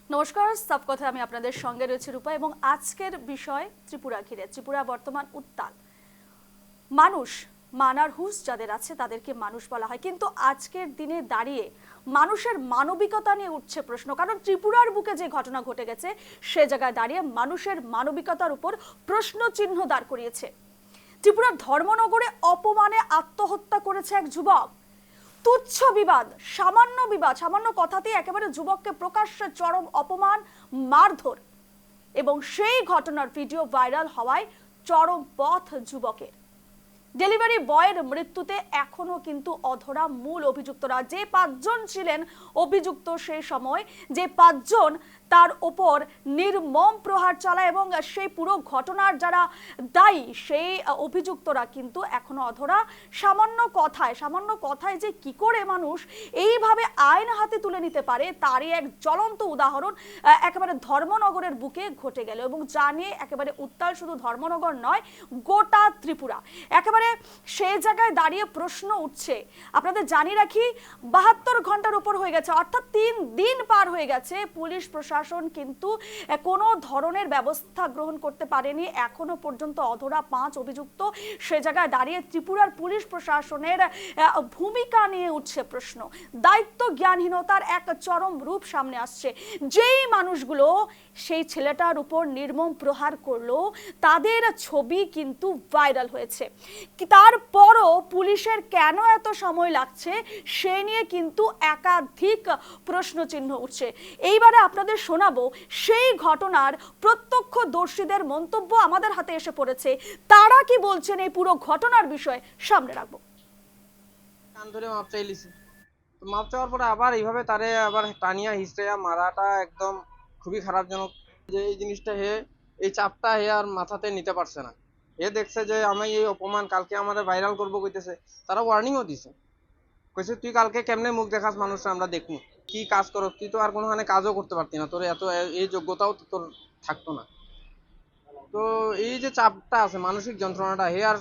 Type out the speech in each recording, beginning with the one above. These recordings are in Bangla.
নমস্কার, সব কথা আমি আপনাদের সঙ্গে রয়েছে রূপা এবং আজকের বিষয় ত্রিপুরা ঘিরে। ত্রিপুরা বর্তমান উত্তাল। মানুষ মানার হুঁশ যাদের আছে তাদেরকে মানুষ বলা হয়, কিন্তু আজকের দিনে দাঁড়িয়ে মানুষের মানবিকতা নিয়ে উঠছে প্রশ্ন। কারণ ত্রিপুরার বুকে যে ঘটনা ঘটে গেছে সে জায়গায় দাঁড়িয়ে মানুষের মানবিকতার উপর প্রশ্ন চিহ্ন দাঁড় করিয়েছে। ত্রিপুরার ধর্মনগরে অপমানে আত্মহত্যা করেছে এক যুবক। তুচ্ছ বিবাদ, সামান্য কথাতেই একেবারে যুবককে প্রকাশ্যে চরম অপমান, মারধর, এবং সেই ঘটনার ভিডিও ভাইরাল হওয়ায় চরম পথ যুবকের। ডেলিভারি বয়ের মৃত্যুতে এখনো কিন্তু অধরা মূল অভিযুক্তরা। যে 5 জন ছিলেন অভিযুক্ত সেই সময়, যে 5 জন তার ওপর নির্মম প্রহার চালায় এবং সেই পুরো ঘটনার যারা দায়ী সেই অভিযুক্তরা কিন্তু এখনো অধরা। সামান্য কথায় যে কি করে মানুষ এইভাবে আইন হাতে তুলে নিতে পারে তারই এক জ্বলন্ত উদাহরণ একেবারে ধর্মনগরের বুকে ঘটে গেল। এবং যা নিয়ে একেবারে উত্তাল শুধু ধর্মনগর নয়, গোটা ত্রিপুরা। একেবারে সেই জায়গায় দাঁড়িয়ে প্রশ্ন উঠছে। আপনাদের জানিয়ে রাখি, 72 ঘন্টার উপর হয়ে গেছে, অর্থাৎ 3 দিন পার হয়ে গেছে। পুলিশ প্রশাসন কিন্তু কোনো ধরনের ব্যবস্থা গ্রহণ করতে পারেনি। এখনো পর্যন্ত অধরা 5 অভিযুক্ত। সে জায়গায় দাঁড়িয়ে ত্রিপুরার পুলিশ প্রশাসনের ভূমিকা নিয়ে উঠছে প্রশ্ন। দায়িত্ব জ্ঞানহীনতার এক চরম রূপ সামনে আসছে। যেই মানুষগুলো সেই ছেলেটার উপর নির্মম প্রহার করলো তাদের ছবি কিন্তু ভাইরাল হয়েছে। তারপরও পুলিশের কেন এত সময় লাগছে সে নিয়ে কিন্তু একাধিক প্রশ্নচিহ্ন উঠছে। এইবারে আপনাদের শোনাবো সেই ঘটনার প্রত্যক্ষদর্শীদের মন্তব্য আমাদের হাতে এসে পড়েছে। তারা কি বলছেন এই পুরো ঘটনার বিষয়ে সামনে রাখবো। কান ধরে মাপ চাইলিছি, তো মাপ চাওয়ার পরে আবার এইভাবে তারে আবার টানিয়া হিসড়াইয়া মারাটা একদম খুবই খারাপজনক। যে এই জিনিসটা এই চাপটা আর মাথাতে নিতে পারছে না। দেখছে যে আমি এই অপমান কালকে আমাদের ভাইরাল করবো কইতেছে। তারা ওয়ার্নিংও দিছে, কইছে তুই কালকে কেমনে মুখ দেখাস মানুষরা আমরা দেখবো, কি কাজ করো তুই, তো আর কোনোখানে কাজও করতে পারতি না, তোর এত এই যোগ্যতাও তো তোর থাকতো না। তো এই যে চাপটা আছে, মানসিক যন্ত্রণাটা আর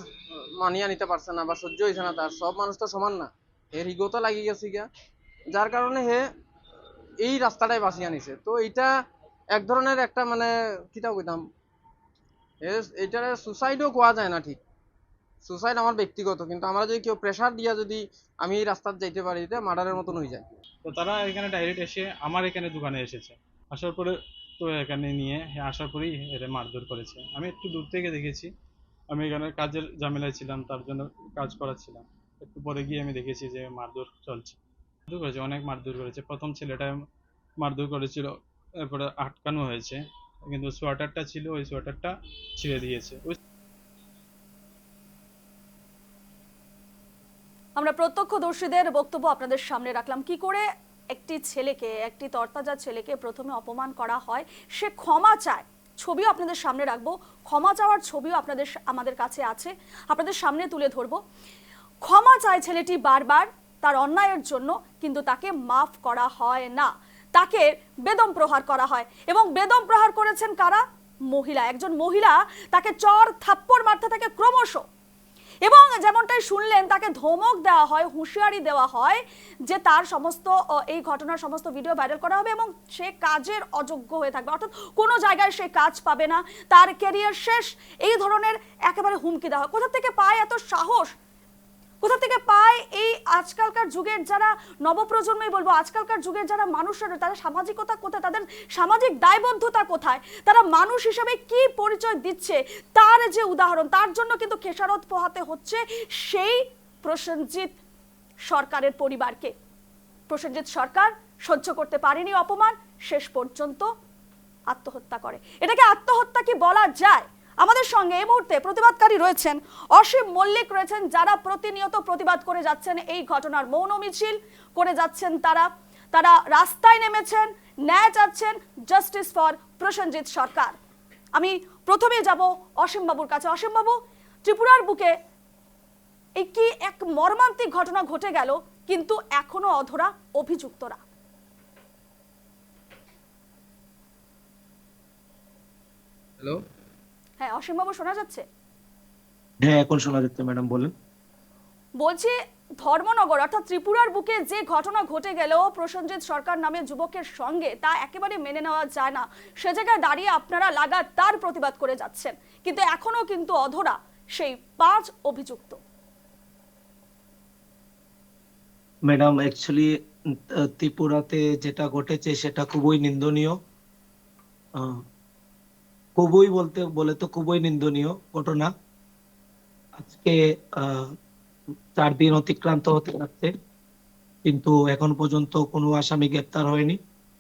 মানিয়া নিতে পারছে না বা সহ্য হয়েছে না তার। সব মানুষ তো সমান না, ইগোতে লাগি গেছে গিয়া, যার কারণে এই রাস্তাটাই বাছিয়া নিছে। তো এটা এক ধরনের একটা মানে কিটাও কইতাম, এটারে সুসাইডও কোয়া যায় না ঠিক। সুসাইড আমার ব্যক্তিগত, কিন্তু আমরা যদি কেউ প্রেসার দিয়া যদি আমি এই রাস্তায় যাইতে পারি, এটা মার্ডারের মতন হয়ে যায়। তো তারা এখানে ডাইরেক্ট এসে আমার এখানে দোকানে এসেছে, আসার পরে তো এখানে নিয়ে আসার পরেই এটা মারধর করেছে। আমি একটু দূর থেকে দেখেছি, আমি এখানে কাজের ঝামেলায় ছিলাম, তার জন্য কাজ করাচ্ছিলাম। একটু পরে গিয়ে আমি দেখেছি যে মারধর চলছে। মারধর করেছে, অনেক মারধর করেছে। প্রথম ছেলেটা মারধর করেছিল, এরপরে আটকানো হয়েছে, কিন্তু সোয়েটারটা ছিল ওই সোয়েটারটা ছিঁড়ে দিয়েছে। আমরা প্রত্যক্ষদর্শীদের বক্তব্য আপনাদের সামনে রাখলাম। কি করে একটি তরতাজা ছেলেকে প্রথমে অপমান করা হয়, সে ক্ষমা চায়, ছবিও আপনাদের সামনে রাখবো। ক্ষমা চাওয়ার ছবিও আমাদের কাছে আছে, আপনাদের সামনে তুলে ধরবো। ক্ষমা চায় ছেলেটি বারবার তার অন্যায়ের জন্য, কিন্তু তাকে মাফ করা হয় না। তাকে বেদম প্রহার করা হয়, এবং বেদম প্রহার করেছেন কারা? মহিলা, একজন মহিলা তাকে চর থাপ্পড় মারতে থাকে ক্রমশ। এবং যেমনটাই শুনলেন, তাকে ধমক দেওয়া হয়, হুঁশিয়ারি দেওয়া হয় যে তার এই ঘটনার সমস্ত ভিডিও ভাইরাল করা হবে এবং সে কাজের অযোগ্য হয়ে থাকবে, অর্থাৎ কোনো জায়গায় সে কাজ পাবে না, তার ক্যারিয়ার শেষ। এই ধরনের একেবারে হুমকি দেওয়া হয়। কোথা থেকে পায় এত সাহস? কোথা থেকে পায় এই আজকালকার যুগের যারা নবপ্রজন্মই বলবো, আজকালকার যুগের যারা মানুষরা, তাদের সামাজিকতা কোথায়, তাদের সামাজিক দায়বদ্ধতা কোথায়, তারা মানুষ হিসেবে কি পরিচয় দিচ্ছে তার যে উদাহরণ, তার জন্য কিন্তু খেসারত পোহাতে হচ্ছে সেই প্রসেনজিৎ সরকারের পরিবারকে। প্রসেনজিৎ সরকার সহ্য করতে পারেনি অপমান, শেষ পর্যন্ত আত্মহত্যা করে। এটাকে আত্মহত্যা কি বলা যায়? আমাদের সঙ্গে এই মুহূর্তে প্রতিবাদকারী রয়েছেন, অসীম মল্লিক রয়েছেন, যারা প্রতিনিয়ত প্রতিবাদ করে যাচ্ছেন এই ঘটনার। মৌন মিছিল করে যাচ্ছেন তারা রাস্তায় নেমেছেন, ন্যায় চাচ্ছেন, জাস্টিস ফর প্রসেনজিৎ সরকার। আমি প্রথমে যাব অসীম বাবুর কাছে। অসীম বাবু, ত্রিপুরার বুকে এই কি এক মর্মান্তিক ঘটনা ঘটে গেল, কিন্তু এখনো অধরা অভিযুক্তরা। হ্যালো, হ্যাঁ অসীম বাবু, শোনা যাচ্ছে? হ্যাঁ, এখন শোনা যাচ্ছে ম্যাডাম, বলেন। বলছি, ধর্মনগর অর্থাৎ ত্রিপুরার বুকে যে ঘটনা ঘটে গেল প্রসেনজিৎ সরকার নামে যুবকের সঙ্গে, তা একেবারে মেনে নেওয়া যায় না। সে জায়গায় দাঁড়িয়ে আপনারা লাগাতার প্রতিবাদ করে যাচ্ছেন, কিন্তু এখনো কিন্তু অধরা সেই 5 অভিযুক্ত। ম্যাডাম, অ্যাকচুয়ালি ত্রিপুরাতে যেটা ঘটেছে সেটা খুবই নিন্দনীয়। আহ, খুবই বলতে বলে তো খুবই নিন্দনীয় ঘটনা। আজকে 4 দিন অতিক্রান্ত হতে যাচ্ছে, কিন্তু এখন পর্যন্ত কোনো আসামি গ্রেপ্তার হয়নি।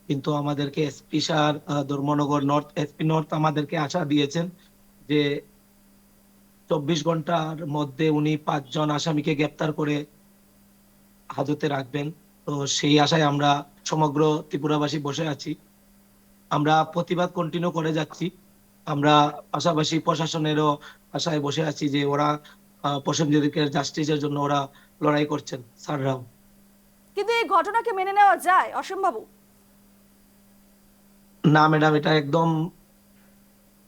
কিন্তু আমাদেরকে SP sir, Dharmanagar north SP north আমাদেরকে আশা দিয়েছেন যে 24 ঘন্টার মধ্যে উনি 5 জন আসামিকে গ্রেপ্তার করে হাজতে রাখবেন। তো সেই আশায় আমরা সমগ্র ত্রিপুরাবাসী বসে আছি। আমরা প্রতিবাদ কন্টিনিউ করে যাচ্ছি। আমরা পাশাপাশি প্রশাসনেরও আশায় বসে আছি যে ওরা প্রসেনজিৎকে জাস্টিসের জন্য ওরা লড়াই করছেন স্যাররাও। কিন্তু এই ঘটনাকে মেনে নেওয়া যায় অসীমবাবু? না ম্যাডাম, এটা একদম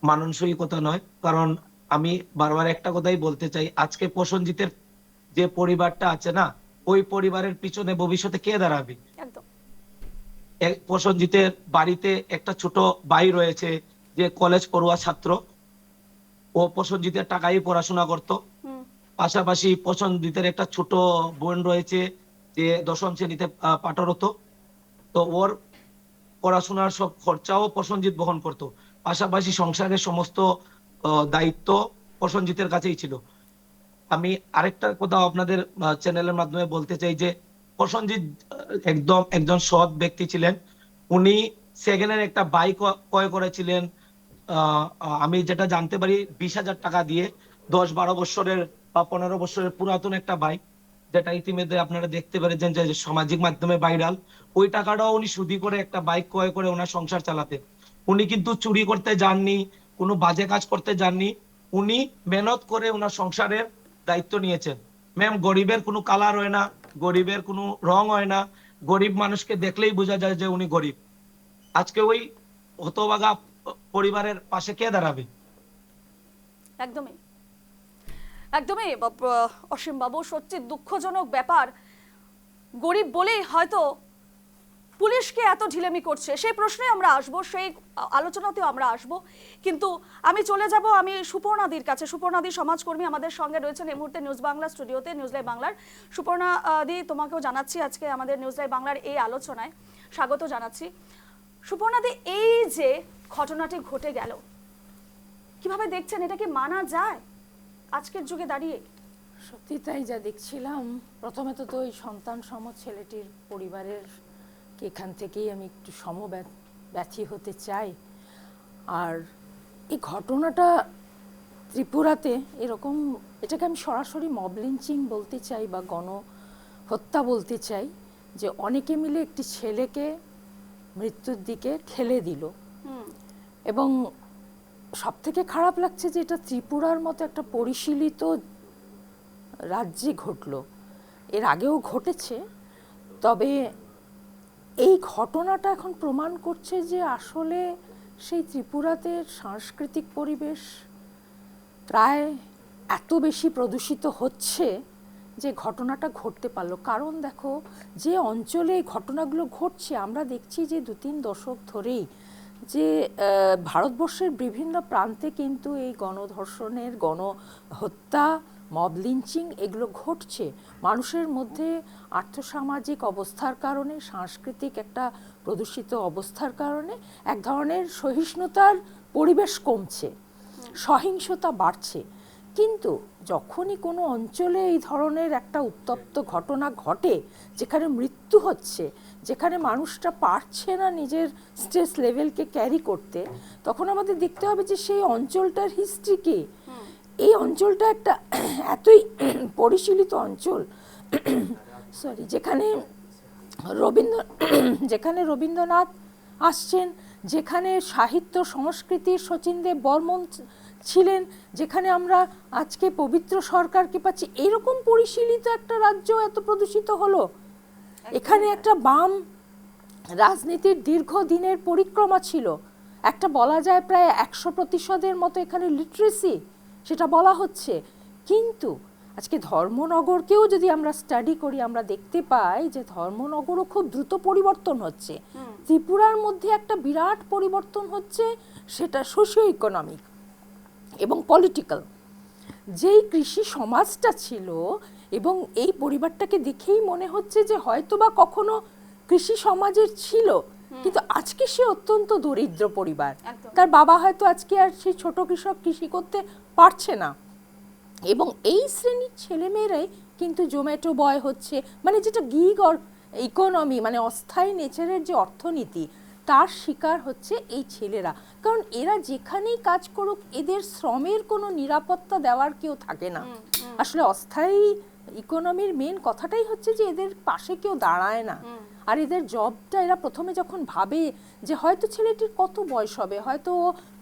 মানানসই কথা নয়। কারণ আমি বারবার একটা কথাই বলতে চাই, আজকে প্রসেনজিতের যে পরিবারটা আছে না, ওই পরিবারের পিছনে ভবিষ্যতে কে দাঁড়াবে? একদম। প্রসেনজিতের বাড়িতে একটা ছোট ভাই রয়েছে যে কলেজ পড়ুয়া ছাত্র। ও প্রসেনজিতের টাকায় পড়াশোনা করত। পাশাপাশি প্রসেনজিতের একটা ছোট বোন রয়েছে যে 10ম শ্রেণীতে পাঠরত। তো ওর পড়াশোনার সব খরচাও প্রসেনজিৎ বহন করত। পাশাপাশি সংসারের সমস্ত দায়িত্ব প্রসেনজিতের কাছেই ছিল। আমি আরেকটা কথা আপনাদের চ্যানেলের মাধ্যমে বলতে চাই যে প্রসেনজিৎ একদম একজন সৎ ব্যক্তি ছিলেন। উনি সেকেন্ডের একটা বাইক ক্রয় করেছিলেন, আমি যেটা জানতে পারি 20,000 টাকা দিয়ে। 10-12 বছরের বা 15 বছরের পুরাতন একটা বাইক, যেটা ইতিমধ্যে আপনারা দেখতে পেরেছেন যে সামাজিক মাধ্যমে ভাইরাল। ওই টাকাটাও উনি সুদি করে একটা বাইক ক্রয় করে ওনার সংসার চালাতে। উনি কিন্তু চুরি করতে যাননি, কোনো বাজে কাজ করতে যাননি। উনি মেহনত করে ওনার সংসারের দায়িত্ব নিয়েছেন। ম্যাম, গরিবের কোনো কালার হয় না, গরিবের কোনো রং হয় না। গরিব মানুষকে দেখলেই বোঝা যায় যে উনি গরিব। আজকে ওই হতভাগা পরিবারের পাশে কে দাঁড়াবে? একদমই একদমই অসীমবাবু, সত্যি দুঃখজনক ব্যাপার। গরিব বলেই হয়তো পুলিশকে এত ঢিলেমি করছে, সেই প্রশ্নে আমরা আসবো, সেই আলোচনাতেও আমরা আসবো। কিন্তু আমি চলে যাব আমি সুপর্ণাদির কাছে। সুপর্ণাদি সমাজকর্মী আমাদের সঙ্গে রয়েছেন এই মুহূর্তে নিউজ বাংলা স্টুডিওতে, নিউজ লাইভ বাংলার। সুপর্ণাদি, তোমাকেও জানাচ্ছি আজকে আমাদের নিউজ লাইভ বাংলার এই আলোচনায় স্বাগত জানাচ্ছি। সুপর্ণাদি, এই যে ঘটনাটি ঘটে গেল, কিভাবে দেখছেন? এটা কি মানা যায় আজকের যুগে দাঁড়িয়ে? সত্যি তাই, যা দেখছিলাম প্রথমে তো ওই সন্তান সম ছেলেটির পরিবারের এখান থেকেই আমি একটু সমব্যথী হতে চাই। আর এই ঘটনাটা ত্রিপুরাতে এরকম, এটাকে আমি সরাসরি মব লিঞ্চিং বলতে চাই বা গণহত্যা বলতে চাই, যে অনেকে মিলে একটি ছেলেকে মৃত্যুর দিকে ঠেলে দিল। এবং সব থেকে খারাপ লাগছে যে এটা ত্রিপুরার মতো একটা পরিশীলিত রাজ্যে ঘটলো। এর আগেও ঘটেছে, তবে এই ঘটনাটা এখন প্রমাণ করছে যে আসলে সেই ত্রিপুরাতে সাংস্কৃতিক পরিবেশ প্রায় এত বেশি প্রদূষিত হচ্ছে যে ঘটনাটা ঘটতে পারলো। কারণ দেখো, যে অঞ্চলে এই ঘটনাগুলো ঘটছে, আমরা দেখছি যে 2-3 দশক ধরেই যে ভারতবর্ষের বিভিন্ন প্রান্তে কিন্তু এই গণধর্ষণের, গণহত্যা, মব লিঞ্চিং এগুলো ঘটছে। মানুষের মধ্যে আর্থসামাজিক অবস্থার কারণে, সাংস্কৃতিক একটা প্রদূষিত অবস্থার কারণে এক ধরনের সহিষ্ণুতার পরিবেশ কমছে, সহিংসতা বাড়ছে। কিন্তু যখনই কোনো অঞ্চলে এই ধরনের একটা উত্তপ্ত ঘটনা ঘটে, যেখানে মৃত্যু হচ্ছে, যেখানে মানুষটা পারছে না নিজের স্ট্রেস লেভেলকে ক্যারি করতে, তখন আমাদের দেখতে হবে যে সেই অঞ্চলটার হিস্ট্রি কি। এই অঞ্চলটা একটা এতই পরিশীলিত অঞ্চল, যেখানে রবীন্দ্রনাথ আসছেন, যেখানে সাহিত্য সংস্কৃতির শচীনদেব বর্মন ছিলেন, যেখানে আমরা আজকে পবিত্র সরকারকে পাচ্ছি। এরকম পরিশীলিত একটা রাজ্য এত প্রদূষিত হলো। এখানে একটা বাম রাজনীতির দীর্ঘদিনের পরিক্রমা ছিল। একটা বলা যায় প্রায় 100% মতো এখানে লিটারেসি, সেটা বলা হচ্ছে। কিন্তু আজকে ধর্মনগরকেও যদি আমরা স্টাডি করি, আমরা দেখতে পাই যে ধর্মনগরও খুব দ্রুত পরিবর্তন হচ্ছে। ত্রিপুরার মধ্যে একটা বিরাট পরিবর্তন হচ্ছে, সেটা সোশিও ইকোনমিক এবং পলিটিক্যাল। যেই কৃষি সমাজটা ছিল, এবং এই পরিবারটাকে দেখেই মনে হচ্ছে যে হয়তোবা কখনো কৃষি সমাজের ছিল, কিন্তু আজকে সে অত্যন্ত দরিদ্র পরিবার। একদম। তার বাবা হয়তো আজকে আর সেই ছোট কৃষক কৃষি করতে পারছে না, এবং এই শ্রেণীর ছেলেমেয়েরাই কিন্তু জোম্যাটো বয় হচ্ছে, মানে যেটা গিগ ইকোনমি, মানে অস্থায়ী নেচারের যে অর্থনীতি, তার শিকার হচ্ছে এই ছেলেরা। কারণ এরা যেখানেই কাজ করুক, এদের শ্রমের কোনো নিরাপত্তা দেওয়ার কেউ থাকে না। আসলে অস্থায়ী ইকোনমির মেন কথাটাই হচ্ছে যে এদের পাশে কেউ দাঁড়ায় না। আর এদের জবটা এরা প্রথমে যখন ভাবে যে হয়তো ছেলেটির কত বয়স হবে, হয়তো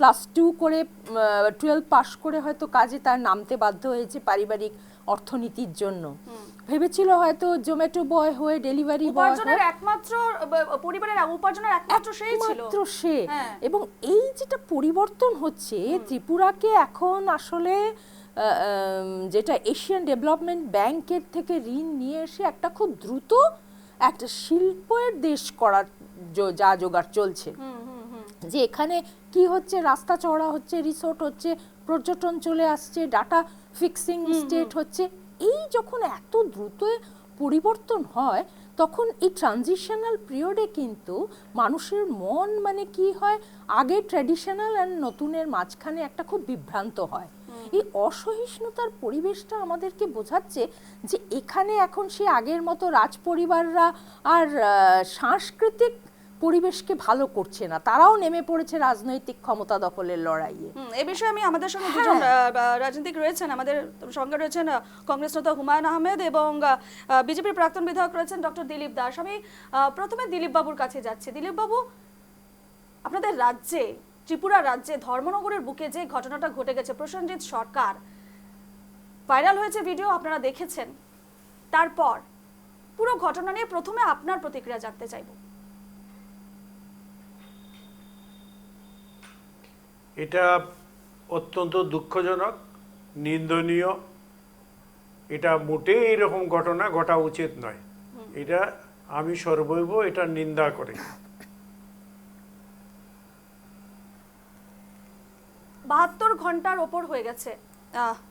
+2 করে 12 পাস করে হয়তো কাজে তার নামতে বাধ্য হয়েছে পারিবারিক অর্থনীতির জন্য, ভেবেছিল হয়তো জোম্যাটো বয় হয়ে, ডেলিভারি বয় উপার্জনের একমাত্র পরিবারের উপার্জনের একমাত্র সেই ছিল। মাত্র সে। হ্যাঁ। এবং এই যেটা পরিবর্তন হচ্ছে, ত্রিপুরাকে এখন আসলে যেটা এশিয়ান ডেভেলপমেন্ট ব্যাংকের থেকে ঋণ নিয়ে এসে একটা খুব দ্রুত একটা শিল্পের দেশ করার যা জোগাড় চলছে। যে এখানে কি হচ্ছে, রাস্তা চওড়া হচ্ছে, রিসোর্ট হচ্ছে, পর্যটন চলে আসছে, ডাটা ফিক্সিং স্টেট হচ্ছে। এই যখন এত দ্রুত পরিবর্তন হয়, তখন এই ট্রানজিশনাল পিরিয়ডে কিন্তু মানুষের মন মানে কি হয়, আগে ট্র্যাডিশনাল অ্যান্ড নতুনের মাঝখানে একটা খুব বিভ্রান্ত হয়। এই অসহিষ্ণুতার পরিবেশটা আমাদেরকে বোঝাচ্ছে যে এখানে এখন সে আগের মতো রাজপরিবাররা আর সাংস্কৃতিক পরিবেশকে ভালো করছে না, তারাও নেমে পড়েছে রাজনৈতিক ক্ষমতা দখলের লড়াইয়ে। এই বিষয়ে আমি আমাদের সঙ্গে দুজন রাজনীতিক রয়েছেন, আমাদের সঙ্গে রয়েছেন কংগ্রেস নেতা হুমায়ুন আহমেদ এবং বিজেপির প্রাক্তন বিধায়ক রয়েছেন ডক্টর দিলীপ দাস। আমি প্রথমে দিলীপ বাবুর কাছে যাচ্ছি। দিলীপ বাবু, আপনাদের রাজ্যে, ত্রিপুরা রাজ্যে ধর্মনগরের বুকে যে ঘটনাটা ঘটে গেছে, প্রসেনজিৎ সরকার, ভাইরাল হয়েছে ভিডিও, আপনারা দেখেছেন। তারপর পুরো ঘটনা নিয়ে প্রথমে আপনার প্রতিক্রিয়া জানতে চাইব। এটা অত্যন্ত দুঃখজনক, নিন্দনীয়। এটা মোটেই এরকম ঘটনা ঘটা উচিত নয়। এটা আমি সর্বৈব এটা নিন্দা করি। 72 ঘন্টার ওপর হয়ে গেছে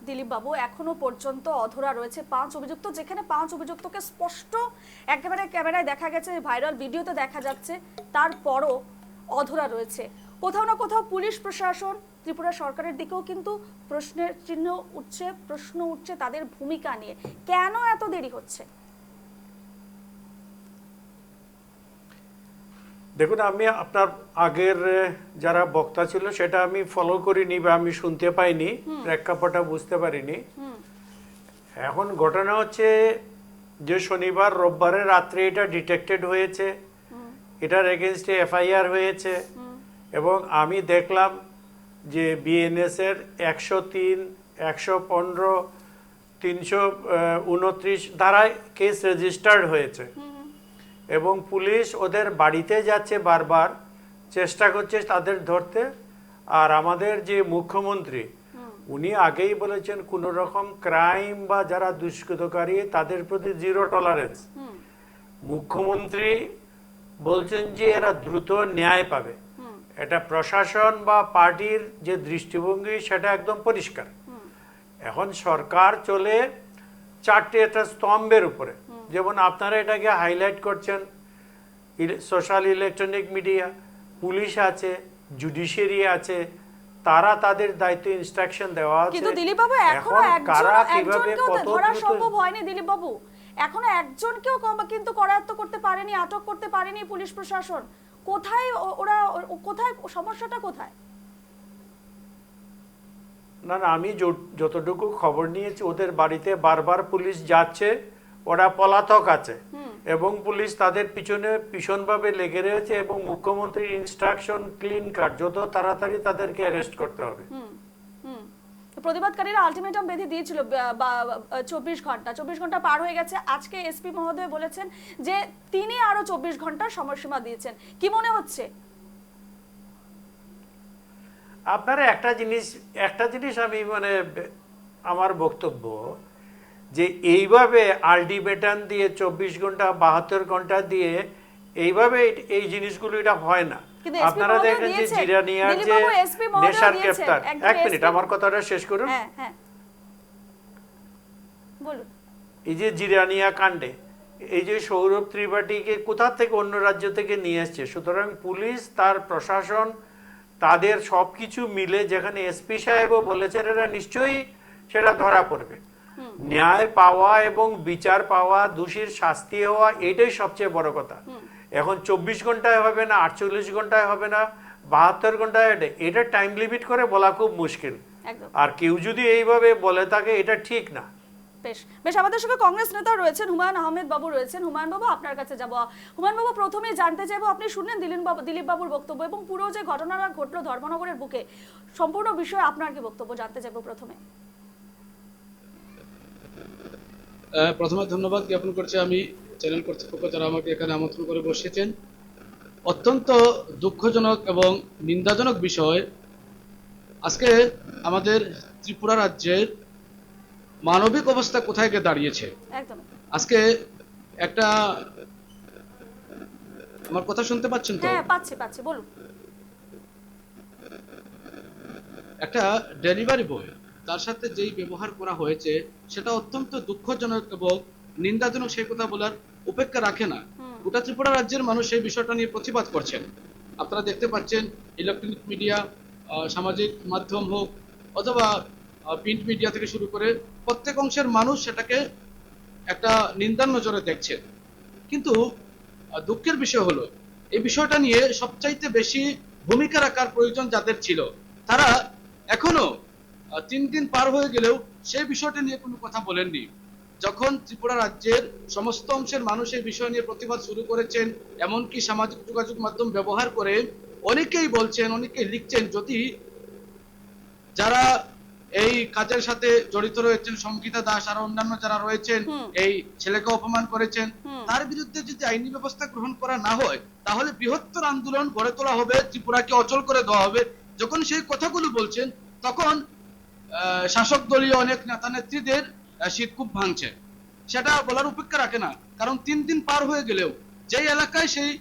দিলীপ বাবু, এখনো পর্যন্ত অধরা রয়েছে 5 অভিযুক্ত, যেখানে 5 অভিযুক্তকে স্পষ্ট একেবারে ক্যামেরায় দেখা গেছে, ভাইরাল ভিডিওতে দেখা যাচ্ছে, তারপরও অধরা রয়েছে। কোথাও না কোথাও পুলিশ প্রশাসন, ত্রিপুরা সরকারের দিকেও কিন্তু প্রশ্নের চিহ্ন উঠছে, প্রশ্ন উঠছে তাদের ভূমিকা নিয়ে। কেন এত দেরি হচ্ছে? দেখুন, আমি আপনার আগের যারা বক্তা ছিল সেটা আমি ফলো করিনি বা আমি শুনতে পাইনি, প্রেক্ষাপটটা বুঝতে পারিনি। এখন ঘটনা হচ্ছে যে শনিবার রোববারে রাত্রে এটা ডিটেক্টেড হয়েছে, এটার এগেনস্টে FIR হয়েছে, এবং আমি দেখলাম যে BNS এর 103, 115, 329 ধারায় কেস রেজিস্টার্ড হয়েছে, এবং পুলিশ ওদের বাড়িতে যাচ্ছে, বারবার চেষ্টা করছে তাদের ধরতে। আর আমাদের যে মুখ্যমন্ত্রী, উনি আগেই বলেছেন কোনো রকম ক্রাইম বা যারা দুষ্কৃতকারী তাদের প্রতি 0 টলারেন্স। মুখ্যমন্ত্রী বলছেন যে এরা দ্রুত ন্যায় পাবে। এটা প্রশাসন বা পার্টির যে দৃষ্টিভঙ্গি সেটা একদম পরিষ্কার। এখন সরকার চলে 4টে একটা স্তম্ভের উপরে, যেমন আপনারা এটাকে হাইলাইট করছেন, সোশ্যাল ইলেকট্রনিক মিডিয়া, পুলিশ আছে, জুডিশিয়ারি আছে, তারা তাদের দায়িত্ব ইনস্ট্রাকশন দেওয়া আছে। কিন্তু দিলীপ বাবু, এখনো একজনকেও ধরা সম্ভব হয়নি দিলীপ বাবু, এখনো একজনকেও কিন্তু করায়ত্ত করতে পারেনি, আটক করতে পারেনি পুলিশ প্রশাসন। কোথায় কোথায় সমস্যাটা কোথায়? না, আমি যতটুকু খবর নিয়েছি, ওদের বাড়িতে বারবার পুলিশ যাচ্ছে, ওরা পলাতক আছে, এবং পুলিশ তাদের পিছনে ভীষণভাবে লেগে রয়েছে, এবং মুখ্যমন্ত্রীর ইনস্ট্রাকশন ক্লিন কাট, যত তাড়াতাড়ি তাদেরকে অ্যারেস্ট করতে হবে। প্রতিবাদকারীরা আলটিমেটাম বেঁধে দিয়েছিল 24 ঘন্টা পার হয়ে গেছে। আজকে SP মহোদয় বলেছেন যে তিনি আরো 24 ঘন্টার সময়সীমা দিয়েছেন। কি মনে হচ্ছে? আপনারা একটা জিনিস আমি আমার বক্তব্য যে এইভাবে আলটিমেটাম দিয়ে 24 ঘন্টা 72 ঘন্টা দিয়ে এইভাবে এই জিনিসগুলো এটা হয় না। কিন্তু SP আপনারা মহোদয় দেখেন যে দিয়েছেন। জিরানিয়ার দিলীপ যে বাবু SP মহোদয় নেশার দিয়েছেন। গ্রেফতার, একদম এক মিনিট SP আমার কথাটা শেষ করুন। হ্যাঁ হ্যাঁ বলুন। এই যে জিরানিয়া কাণ্ডে এই যে সৌরভ ত্রিপাঠীকে কোথা থেকে অন্য রাজ্য থেকে নিয়ে আসছে, সুতরাং পুলিশ তার প্রশাসন তাদের সব কিছু মিলে যেখানে এসপি সাহেবও বলেছেন এরা নিশ্চয়ই সেটা ধরা পড়বে। ন্যায় পাওয়া এবং বিচার পাওয়া, দোষীর শাস্তি হওয়া, এটাই সবচেয়ে বড় কথা। এখন 24 ঘন্টায় হবে না, 48 ঘন্টায় হবে না, 72 ঘন্টায়, এটা টাইম লিমিট করে বলা খুব মুশকিল। একদম। আর কেউ যদি এইভাবে বলে থাকে এটা ঠিক না। বেশ বেশ, আমাদের সঙ্গে কংগ্রেস নেতা রয়েছেন, হুমায়ুন আহমেদ বাবু রয়েছেন। হুমায়ুন বাবু, আপনার কাছে যাব। হুমায়ুন বাবু, প্রথমে জানতে চাইবো, আপনি শুনলেন দিলীপ বাবুর বক্তব্য এবং পুরো যে ঘটনাটা ঘটলো ধর্মনগরের বুকে, সম্পূর্ণ বিষয়ে আপনার কি বক্তব্য জানতে চাইবো প্রথমে। প্রথমে ধন্যবাদ জ্ঞাপন করছি আমি চ্যানেল কর্তৃপক্ষ যারা আমাকে এখানে আমন্ত্রণ করে বসেছেন। অত্যন্ত দুঃখজনক এবং নিন্দাজনক বিষয়, আজকে আমাদের ত্রিপুরা রাজ্যের মানবিক অবস্থা কোথায় গিয়ে দাঁড়িয়েছে। একদম। আজকে একটা, আমার কথা শুনতে পাচ্ছেন তো? হ্যাঁ পাচ্ছি বলুন। একটা ডেলিভারি বয়, তার সাথে যেই ব্যবহার করা হয়েছে সেটা অত্যন্ত দুঃখজনক এবং নিন্দাজনক, সেই কথা বলার উপেক্ষা রাখে না। গোটা ত্রিপুরা রাজ্যের মানুষ এই বিষয়টা নিয়ে প্রতিবাদ করছেন। আপনারা দেখতে পাচ্ছেন ইলেকট্রনিক মিডিয়া, সামাজিক মাধ্যম হোক অথবা প্রিন্ট মিডিয়া থেকে শুরু করে প্রত্যেক অংশের মানুষ সেটাকে একটা নিন্দার নজরে দেখছেন। কিন্তু দুঃখের বিষয় হলো এই বিষয়টা নিয়ে সবচাইতে বেশি ভূমিকা রাখার প্রয়োজন যাদের ছিল, তারা এখনো 3 দিন পার হয়ে গেলেও সেই বিষয়টা নিয়ে কোনো কথা বলেননি। যখন ত্রিপুরা রাজ্যের সমস্ত অংশের মানুষ এই বিষয় নিয়ে প্রতিবাদ শুরু করেছেন, এমনকি সামাজিক যোগাযোগ মাধ্যম ব্যবহার করে অনেকেই বলছেন, অনেকেই লিখছেন, যদি যারা এই কাজের সাথে জড়িত রয়েছেন, সঙ্গীতা দাস আর অন্যান্য যারা রয়েছেন, এই ছেলেকে অপমান করেছেন, তার বিরুদ্ধে যদি আইনি ব্যবস্থা গ্রহণ করা না হয় তাহলে বৃহত্তর আন্দোলন গড়ে তোলা হবে, ত্রিপুরাকে অচল করে দেওয়া হবে। যখন সেই কথাগুলো বলছেন তখন শাসক দলীয় অনেক নেতা নেত্রীদের শীত খুব ভাঙছে, সেটা বলার উপেক্ষা রাখে না। কারণ 3 দিন পার হয়ে গেলেও যেই এলাকায় সেই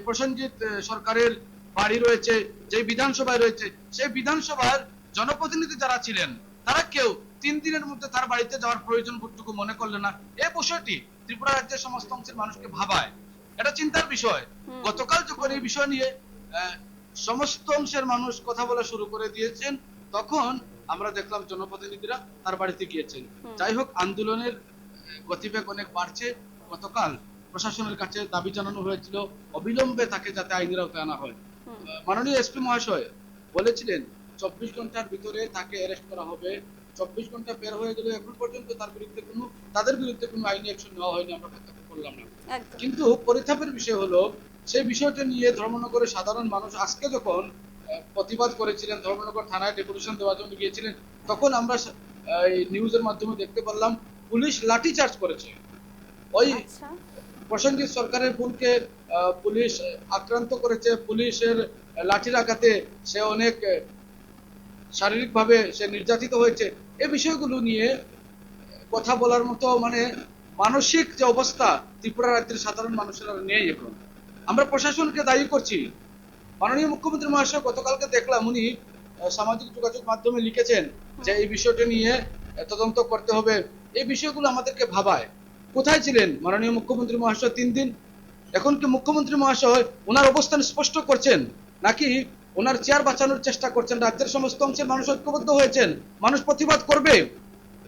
প্রসেনজিৎ সরকারের বাড়ি রয়েছে, যে বিধানসভায় রয়েছে, সেই বিধানসভার জনপ্রতিনিধি যারা ছিলেন তারা কেউ 3 দিনের মধ্যে তার বাড়িতে যাওয়ার প্রয়োজন বোধটুকু মনে করলেন না। এই বিষয়টি ত্রিপুরা রাজ্যের সমস্ত অংশের মানুষকে ভাবায়, এটা চিন্তার বিষয়। গতকাল যখন এই বিষয় নিয়ে সমস্ত অংশের মানুষ কথা বলা শুরু করে দিয়েছেন, তখন আমরা দেখলাম জনপ্রতিনিধিরা তার বাড়িতে গিয়েছেন। যাই হোক, আন্দোলনের গতিবেগ অনেক বাড়ছে। গতকাল প্রশাসনের কাছে দাবি জানানো হয়েছিল অবিলম্বে তাকে যাতে আইনের আওতায় আনা হয়। মাননীয় এসপি মহাশয় বলেছিলেন 24 ঘন্টার ভিতরে তাকে অ্যারেস্ট করা হবে। 24 ঘন্টা বের হয়ে গেলে এখন পর্যন্ত তাদের বিরুদ্ধে কোনো আইনি অ্যাকশন নেওয়া হয়নি, আমরা প্রত্যাখ্যান করলাম না। কিন্তু পরিতাপের বিষয় হলো সেই বিষয়টা নিয়ে ধর্মনগরের সাধারণ মানুষ আজকে যখন প্রতিবাদ করেছিলেন, ধর্মনগর থানায় ডেপুটেশন দেওয়ার জন্য গিয়েছিলেন, তখন আমরা নিউজের মাধ্যমে দেখতে পারলাম পুলিশ লাঠি চার্জ করেছে। ওই প্রসেনজিৎ সরকারের বোনকে পুলিশ আক্রান্ত করেছে, পুলিশের লাঠির আঘাতে সে অনেক শারীরিকভাবে সে নির্যাতিত হয়েছে। এই বিষয়গুলো নিয়ে কথা বলার মতো মানসিক যে অবস্থা ত্রিপুরা রাজ্যের সাধারণ মানুষের নেই। এখন আমরা প্রশাসনকে দায়ী করছি। মাননীয় মুখ্যমন্ত্রী মহাশয় গতকালকে দেখলাম উনি সামাজিক যোগাযোগ মাধ্যমে লিখেছেন যে এই বিষয়টি নিয়ে তদন্ত করতে হবে। এই বিষয়গুলো আমাদেরকে ভাবায়। কোথায় ছিলেন মাননীয় মুখ্যমন্ত্রী মহাশয় 3 দিন? এখন কি মুখ্যমন্ত্রী মহাশয় ওনার অবস্থান স্পষ্ট করছেন, নাকি ওনার চেয়ার বাঁচানোর চেষ্টা করছেন? রাজ্যের সমস্ত অংশের মানুষ ঐক্যবদ্ধ হয়েছেন, মানুষ প্রতিবাদ করবে।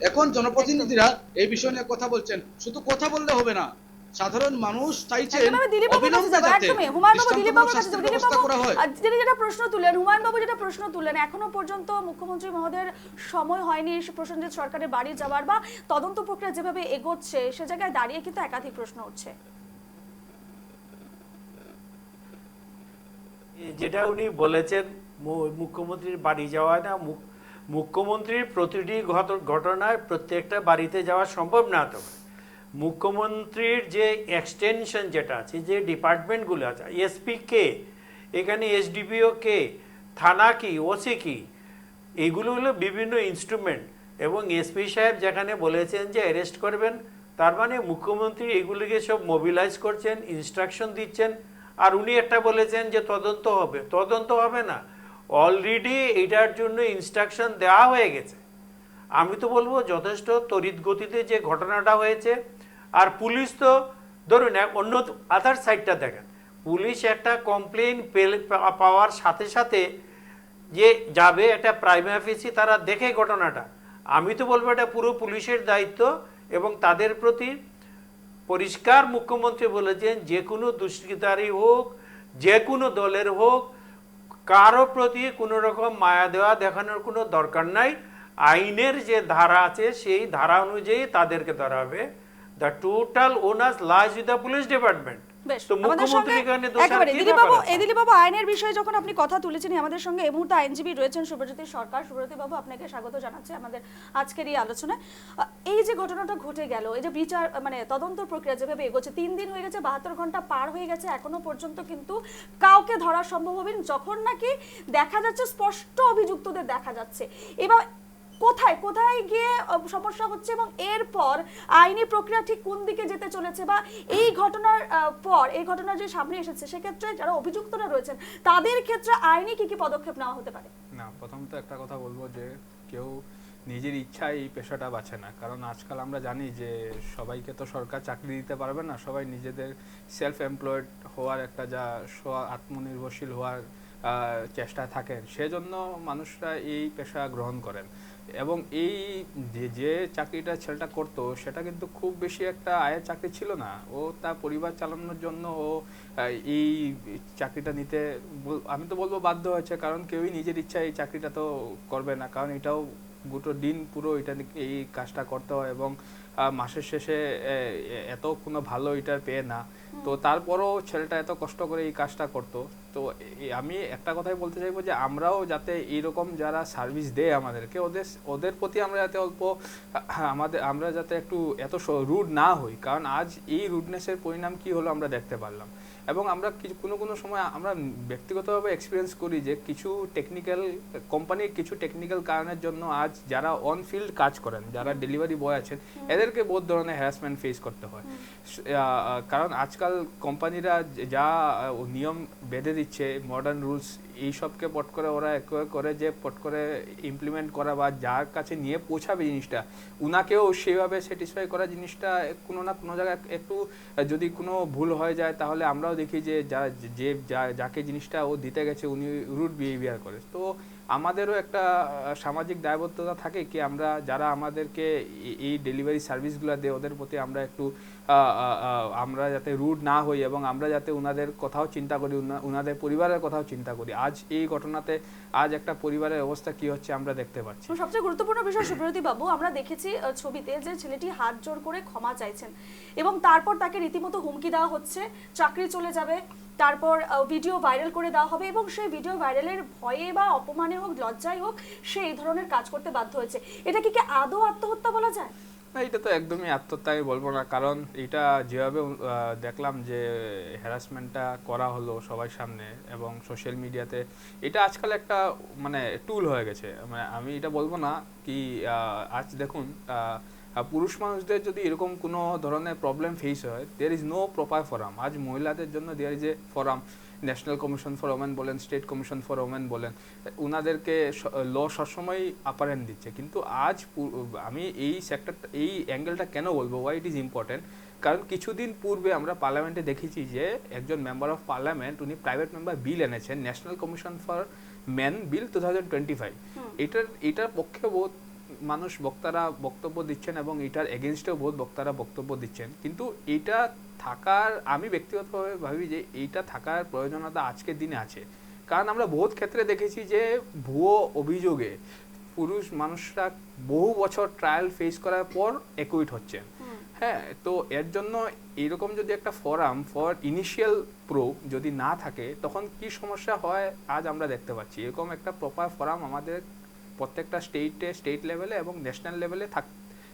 এখন জনপ্রতিনিধিরা এই বিষয় নিয়ে কথা বলছেন, শুধু কথা বললে হবে না, সাধারণ মানুষ চাইছেন হুমায়ুন বাবু যেটা প্রশ্ন তুললেন, এখনো পর্যন্ত মুখ্যমন্ত্রী মহোদয়ের সময় হয়নি প্রসেনজিৎ সরকারের বাড়ি যাওয়ার বা তদন্ত প্রক্রিয়া যেভাবে এগোচ্ছে সে জায়গায় দাঁড়িয়ে কিন্তু একাধিক প্রশ্ন উঠছে। যেটা উনি বলেছেন মুখ্যমন্ত্রীর বাড়ি যাওয়া না, মুখ্যমন্ত্রীর প্রতিটি ঘটনায় প্রত্যেকটা বাড়িতে যাওয়া সম্ভব না। তো মুখ্যমন্ত্রীর যে এক্সটেনশন যেটা আছে, যে ডিপার্টমেন্টগুলো আছে, এসপি কে, এখানে এসডিপিও কে, থানা কি, ওসি কি, এইগুলো হলো বিভিন্ন ইনস্ট্রুমেন্ট এবং এসপি সাহেব যেখানে বলেছেন যে অ্যারেস্ট করবেন, তার মানে মুখ্যমন্ত্রী এগুলিকে সব মোবিলাইজ করছেন, ইনস্ট্রাকশন দিচ্ছেন। আর উনি একটা বলেছেন যে তদন্ত হবে, তদন্ত হবে না, অলরেডি এটার জন্য ইনস্ট্রাকশন দেওয়া হয়ে গেছে। আমি তো বলবো যথেষ্ট তড়িৎ গতিতে যে ঘটনাটা হয়েছে। আর পুলিশ তো ধরুন অন্য আদার সাইডটা দেখেন, পুলিশ একটা কমপ্লেন পাওয়ার সাথে সাথে যে যাবে একটা প্রাইমারি অফিসে তারা দেখে ঘটনাটা। আমি তো বলবো এটা পুরো পুলিশের দায়িত্ব এবং তাদের প্রতি পরিষ্কার মুখ্যমন্ত্রী বলেছেন যে কোনো দুষ্কৃতারই হোক, যে কোনো দলের হোক, কারো প্রতি কোনো রকম মায়া দেওয়া দেখানোর কোনো দরকার নাই। আইনের যে ধারা আছে সেই ধারা অনুযায়ী তাদেরকে ধরা হবে। The total owners lies with the police department. বেশ, তো আমাদের সঙ্গে মুখ্যমন্ত্রী এখানে দোষার একেবারে কি দিলীপ ব্যাপার বাবু, আছে? এই দিলীপ বাবু, আইনের বিষয়ে যখন আপনি কথা তুলেছেন, আমাদের সঙ্গে এই মুহূর্তে আইনজীবী রয়েছেন শুভজ্যোতি সরকার। শুভজ্যোতি বাবু, আপনাকে স্বাগত জানাচ্ছি আমাদের আজকের এই আলোচনায়। এই যে ঘটনাটা ঘটে গেল, এই যে বিচার মানে তদন্ত প্রক্রিয়া যেভাবে এগোচ্ছে, 3 দিন হয়ে গেছে, 72 ঘন্টা পার হয়ে গেছে, এখনো পর্যন্ত কিন্তু কাউকে ধরা সম্ভব হবে না, যখন নাকি দেখা যাচ্ছে স্পষ্ট অভিযুক্তদের দেখা যাচ্ছে। এবার কোথায় কোথায় গিয়ে সমস্যা হচ্ছে এবং এরপর আইনি প্রক্রিয়া ঠিক কোন দিকে যেতে চলেছে, বা এই ঘটনার পর, এই ঘটনার যে সামনে এসেছে, সেক্ষেত্রে যারা অভিযুক্তরা রয়েছেন তাদের ক্ষেত্রে আইনি কি কি পদক্ষেপ নেওয়া হতে পারে? না, প্রথমত একটা কথা বলবো যে কেউ নিজের ইচ্ছায় এই পেশাটা বাছে না। কারণ আজকাল আমরা জানি যে সবাইকে তো সরকার চাকরি দিতে পারবে না, সবাই নিজেদের সেলফ এমপ্লয়েড হওয়ার একটা যা আত্মনির্ভরশীল হওয়ার চেষ্টা থাকেন, সেজন্য মানুষরা এই পেশা গ্রহণ করেন। এবং এই যে চাকরিটা ছেলেটা করতো সেটা কিন্তু খুব বেশি একটা আয়ের চাকরি ছিল না। ও তার পরিবার চালানোর জন্য ও এই চাকরিটা নিতে আমি তো বলবো বাধ্য হয়েছে, কারণ কেউই নিজের ইচ্ছায় এই চাকরিটা তো করবে না, কারণ এটাও গোটা দিন পুরো এটা এই কাজটা করতে হয় এবং মাসের শেষে এত কোনো ভালো এটার পেয়ে না। তো তারপরও ছেলেটা এত কষ্ট করে এই কাজটা করতো। তো আমি একটা কথাই বলতে চাইবো যে আমরাও যাতে এইরকম যারা সার্ভিস দেয় আমাদেরকে, ওদের প্রতি আমরা যাতে অল্প আমরা যাতে একটু এত রুড না হই। কারণ আজ এই রুডনেসের পরিণাম কি হলো আমরা দেখতে পারলাম। এবং আমরা কোনো সময় আমরা ব্যক্তিগতভাবে এক্সপিরিয়েন্স করি যে কিছু কোম্পানির কিছু টেকনিক্যাল কারণের জন্য আজ যারা অন ফিল্ড কাজ করেন, যারা ডেলিভারি বয় আছেন, এদেরকে বহুত ধরনের হ্যারাসমেন্ট ফেস করতে হয়। কারণ আজকাল কোম্পানিরা যা নিয়ম বেঁধে দিচ্ছে, মডার্ন রুলস, এইসবকে পট করে ওরা করে যে পট করে ইমপ্লিমেন্ট করা বা যার কাছে নিয়ে পৌঁছাবে জিনিসটা, উনাকেও সেভাবে স্যাটিসফাই করা জিনিসটা কোনো না কোনো জায়গায় একটু যদি কোনো ভুল হয়ে যায়, তাহলে আমরাও দেখি যে যাকে জিনিসটা ও দিতে গেছে উনি রুড বিহেভিয়ার করে। তো আমাদেরও একটা সামাজিক দায়বদ্ধতা থাকে কি আমরা যারা আমাদেরকে এই ডেলিভারি সার্ভিসগুলো দেয় ওদের প্রতি আমরা একটু আমরা যাতে রুড না হই এবং আমরা যাতে ওনাদের কথাও চিন্তা করি, ওনাদের পরিবারের কথাও চিন্তা করি। আজ এই ঘটনাতে আজ একটা পরিবারের অবস্থা কি হচ্ছে আমরা দেখতে পাচ্ছি। সবচেয়ে গুরুত্বপূর্ণ বিষয় সুব্রতী বাবু, আমরা দেখেছি ছবিতে যে ছেলেটি হাত জোর করে ক্ষমা চাইছেন এবং তারপর তাকে রীতিমতো হুমকি দেওয়া হচ্ছে, চাকরি চলে যাবে, তারপর ভিডিও ভাইরাল করে দেওয়া হবে এবং সেই ভিডিও ভাইরালের ভয়ে বা অপমানে হোক, লজ্জায় হোক, সে এই ধরনের কাজ করতে বাধ্য হয়েছে। এটা কি আদৌ আত্মহত্যা বলা যায়? না, এটা তো একদমই আত্মহত্যা আমি বলবো না। কারণ এটা যেভাবে দেখলাম যে হ্যারাসমেন্টটা করা হলো সবার সামনে এবং সোশ্যাল মিডিয়াতে, এটা আজকাল একটা মানে টুল হয়ে গেছে। মানে আমি এটা বলবো না কি আজ দেখুন পুরুষ মানুষদের যদি এরকম কোনো ধরনের প্রবলেম ফেস হয়, there is no proper forum. আজ মহিলাদের জন্য there is a forum, national commission for women বলেন, স্টেট কমিশন ফর ওমেন বলেন, ওনাদেরকে ল সবসময় আপার হ্যান্ড দিচ্ছে। কিন্তু আজ আমি এই অ্যাঙ্গেলটা কেন বলবো, ওয়াই ইট ইজ ইম্পর্টেন্ট, কারণ কিছুদিন পূর্বে আমরা পার্লামেন্টে দেখেছি যে একজন মেম্বার অফ পার্লামেন্ট উনি প্রাইভেট মেম্বার বিল এনেছেন, ন্যাশনাল কমিশন ফর মেন বিল 2025। এটার পক্ষে বহুত মানুষ বক্তারা বক্তব্য দিচ্ছেন এবং এটার এগেনস্টেও বহুত বক্তারা বক্তব্য দিচ্ছেন। কিন্তু এটা থাকার, আমি ব্যক্তিগতভাবে ভাবি যে এইটা থাকার প্রয়োজনীয়তা আজকের দিনে আছে। কারণ আমরা বহুত ক্ষেত্রে দেখেছি যে ভুয়ো অভিযোগে পুরুষ মানুষরা বহু বছর ট্রায়াল ফেস করার পর অ্যাকুইট হচ্ছেন। হ্যাঁ, তো এর জন্য এইরকম যদি একটা ফোরাম ফর ইনিশিয়াল প্রুফ যদি না থাকে, তখন কি সমস্যা হয় আজ আমরা দেখতে পাচ্ছি। এরকম একটা প্রপার ফোরাম আমাদের প্রত্যেকটা স্টেট লেভেলে এবং ন্যাশনাল লেভেলে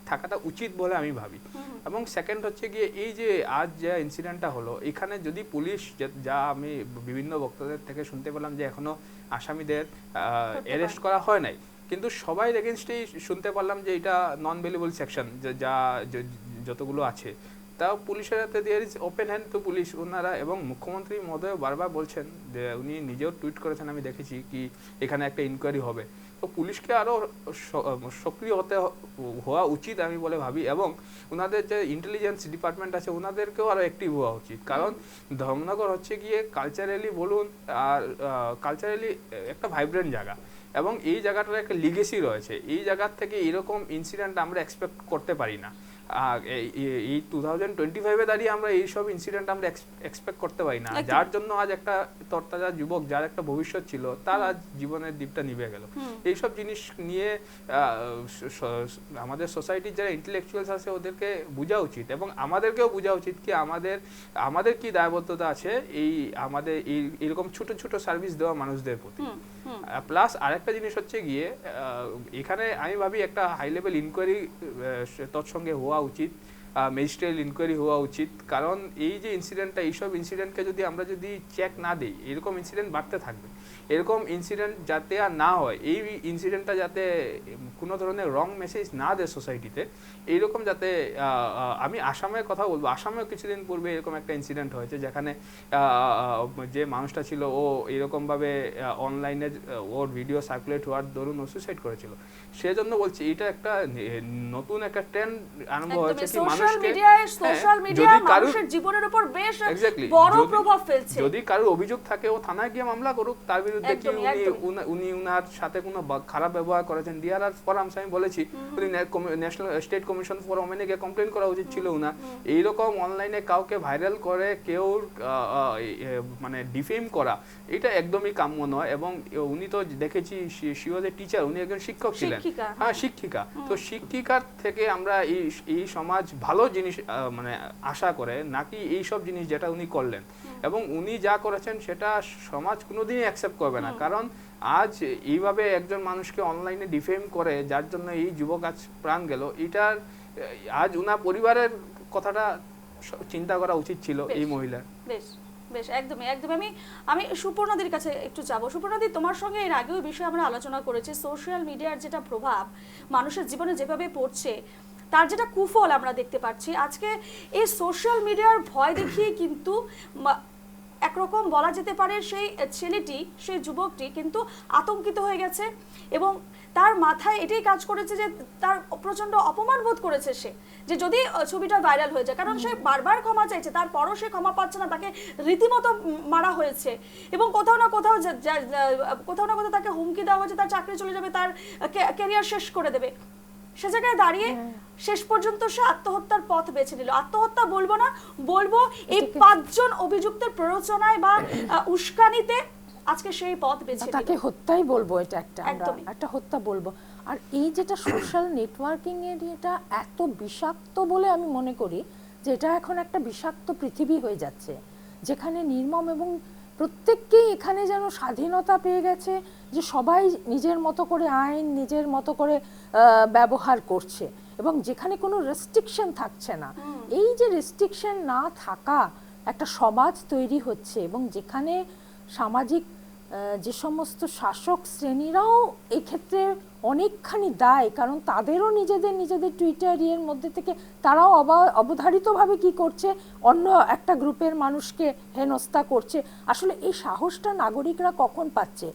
থাকাটা উচিত বলে আমি ভাবি। এবং সেকেন্ড হচ্ছে গিয়ে এই যে আজ যে ইনসিডেন্টটা হলো, এখানে যদি পুলিশ, যা আমি বিভিন্ন বক্তাদের থেকে শুনতে পেলাম যে এখনো আসামিদের অ্যারেস্ট করা হয় নাই, কিন্তু সবাই এগেনস্টেই শুনতে পারলাম যে এটা নন বেলেবল সেকশন যা যতগুলো আছে, তাও পুলিশের হাতে there is open hand to police ওনারা। এবং মুখ্যমন্ত্রী মহোদয় বারবার বলছেন যে উনি নিজেও টুইট করেছেন, আমি দেখেছি কি এখানে একটা ইনকোয়ারি হবে। তো পুলিশকে আরও সক্রিয় হওয়া উচিত আমি বলে ভাবি, এবং ওনাদের যে ইন্টেলিজেন্স ডিপার্টমেন্ট আছে ওনাদেরকেও আরও অ্যাক্টিভ হওয়া উচিত। কারণ ধর্মনগর হচ্ছে গিয়ে কালচারালি বলুন আর কালচারালি একটা ভাইব্রেন্ট জায়গা, এবং এই জায়গাটার একটা লিগেসি রয়েছে। এই জায়গার থেকে এরকম ইনসিডেন্ট আমরা এক্সপেক্ট করতে পারি না। এই 2025-এ দাঁড়িয়ে আমরা এইসব ইনসিডেন্ট আমরা এক্সপেক্ট করতে পারি না, যার জন্য আজ একটা তরতাজা যুবক যার একটা ভবিষ্যৎ ছিল তার আজ জীবনের দীপটা নিভে গেল। এইসব জিনিস নিয়ে আমাদের সোসাইটির যারা ইন্টেলেকচুয়ালস আছে ওদেরকে বোঝা উচিত, এবং আমাদেরকেও বোঝা উচিত কি আমাদের কি দায়বদ্ধতা আছে এই আমাদের এরকম ছোট ছোট সার্ভিস দেওয়া মানুষদের প্রতি। প্লাস আরেকটা জিনিস হচ্ছে গিয়ে এখানে আমি ভাবি একটা হাই লেভেল ইনকোয়ারি তৎসঙ্গে হওয়া উচিত, ম্যাজিস্ট্রেট ইনকোয়ারি হওয়া উচিত। কারণ এই যে ইনসিডেন্টটা, এইসব ইনসিডেন্টকে আমরা যদি চেক না দিই এরকম ইনসিডেন্ট বাড়তে থাকবে। এরকম ইনসিডেন্ট যাতে আর না হয়, এই ইনসিডেন্টটা যাতে কোনো ধরনের রং মেসেজ না দেয় সোসাইটিতে, এইরকম যাতে আমি আসামের কথা বলবো, আসামেও কিছুদিন পূর্বে এরকম একটা ইনসিডেন্ট হয়েছে যেখানে যে মানুষটা ছিল ও এরকমভাবে অনলাইনে ওর ভিডিও সার্কুলেট হওয়ার দরুন ও সুইসাইড করেছিল। সেজন্য বলছি এটা একটা নতুন একটা ট্রেন্ড আরম্ভ হয়েছে কি সোশ্যাল মিডিয়া মানুষের জীবনের উপর বেশ বড় প্রভাব ফেলছে। যদি কারোর অভিযোগ থাকে ও থানায় গিয়ে মামলা করুক, তার বিরুদ্ধে কি উনি উনার সাথে কোনো খারাপ ব্যবহার করেছেন, ডিআরআর ফরমস আমি বলেছি উনি ন্যাশনাল স্টেট কমিশন ফর ওমেনে গিয়ে কমপ্লেন করা উচিত ছিল উনার। এইরকম অনলাইনে কাউকে ভাইরাল করে কেউ মানে ডিফেম করা এটা একদমই কাম্য নয়। এবং উনি তো দেখেছি শি ওয়াজ এ টিচার, উনি একজন শিক্ষক ছিলেন, হ্যাঁ শিক্ষিকা। তো শিক্ষিকার থেকে আমরা এই সমাজ ভালো জিনিস মানে আশা করে নাকি এইসব জিনিস যেটা উনি করলেন, এবং উনি যা করেছেন সেটা সমাজ কোনোদিনই অ্যাকসেপ্ট করবে না। কারণ আজ এইভাবে একজন মানুষকে অনলাইনে ডিফেম করে যার জন্য এই যুবক আজ প্রাণ গেল, এটার আজ উনার পরিবারের কথাটা চিন্তা করা উচিত ছিল এই মহিলার। বেশ বেশ একদমই একদমই। আমি সুপর্ণাদির কাছে একটু যাবো। সুপর্ণাদি, তোমার সঙ্গে এর আগেও বিষয়ে আমরা আলোচনা করেছি, সোশ্যাল মিডিয়ার যেটা প্রভাব মানুষের জীবনে যেভাবে পড়ছে তার যেটা কুফল আমরা দেখতে পাচ্ছি। আজকে এই সোশ্যাল মিডিয়ার ভয় দেখিয়ে কিন্তু একরকম বলা যেতে পারে সেই ছেলেটি, সেই যুবকটি কিন্তু আতঙ্কিত হয়ে গেছে, এবং তার মাথায় এটাই কাজ করেছে যে তার প্রচন্ড অপমান বোধ করেছে সে, যে যদি ছবিটা ভাইরাল হয়ে যায়। কারণ সে বারবার ক্ষমা চাইছে, তারপরও সে ক্ষমা পাচ্ছে না, তাকে রীতিমতো মারা হয়েছে, এবং কোথাও না কোথাও তাকে হুমকি দেওয়া হয়েছে তার চাকরি চলে যাবে, তার ক্যারিয়ার শেষ করে দেবে। সে জায়গায় দাঁড়িয়ে শেষ পর্যন্ত সে আত্মহত্যার পথ বেছে নিল। আত্মহত্যা বলবো না, বলবো এই 5 জন অভিযুক্তের প্ররোচনায় বা উস্কানিতে আজকে সেই পথ বেছে নিল। তাকে হত্যাই বলবো, এটা একটা হত্যা বলবো। আর এই যেটা সোশ্যাল নেটওয়ার্কিং এর এটা এত বিষাক্ত বলে আমি মনে করি যে এটা এখন একটা বিষাক্ত পৃথিবী হয়ে যাচ্ছে, যেখানে নির্মম এবং প্রত্যেককেই এখানে যেন স্বাধীনতা পেয়ে গেছে যে সবাই নিজের মতো করে আইন নিজের মতো করে ব্যবহার করছে, এবং যেখানে কোনো রেস্ট্রিকশন থাকছে না। এই যে রেস্ট্রিকশন না থাকা একটা সমাজ তৈরি হচ্ছে, এবং যেখানে সামাজিক যে সমস্ত শাসক শ্রেণীরাও এক্ষেত্রে অনেকখানি দায়, কারণ তাদেরও নিজেদের টুইটার এর মধ্যে থেকে তারাও অবধারিতভাবে কি করছে, অন্য একটা গ্রুপের মানুষকে হেনস্থা করছে। আসলে এই সাহসটা নাগরিকরা কখন পাচ্ছে?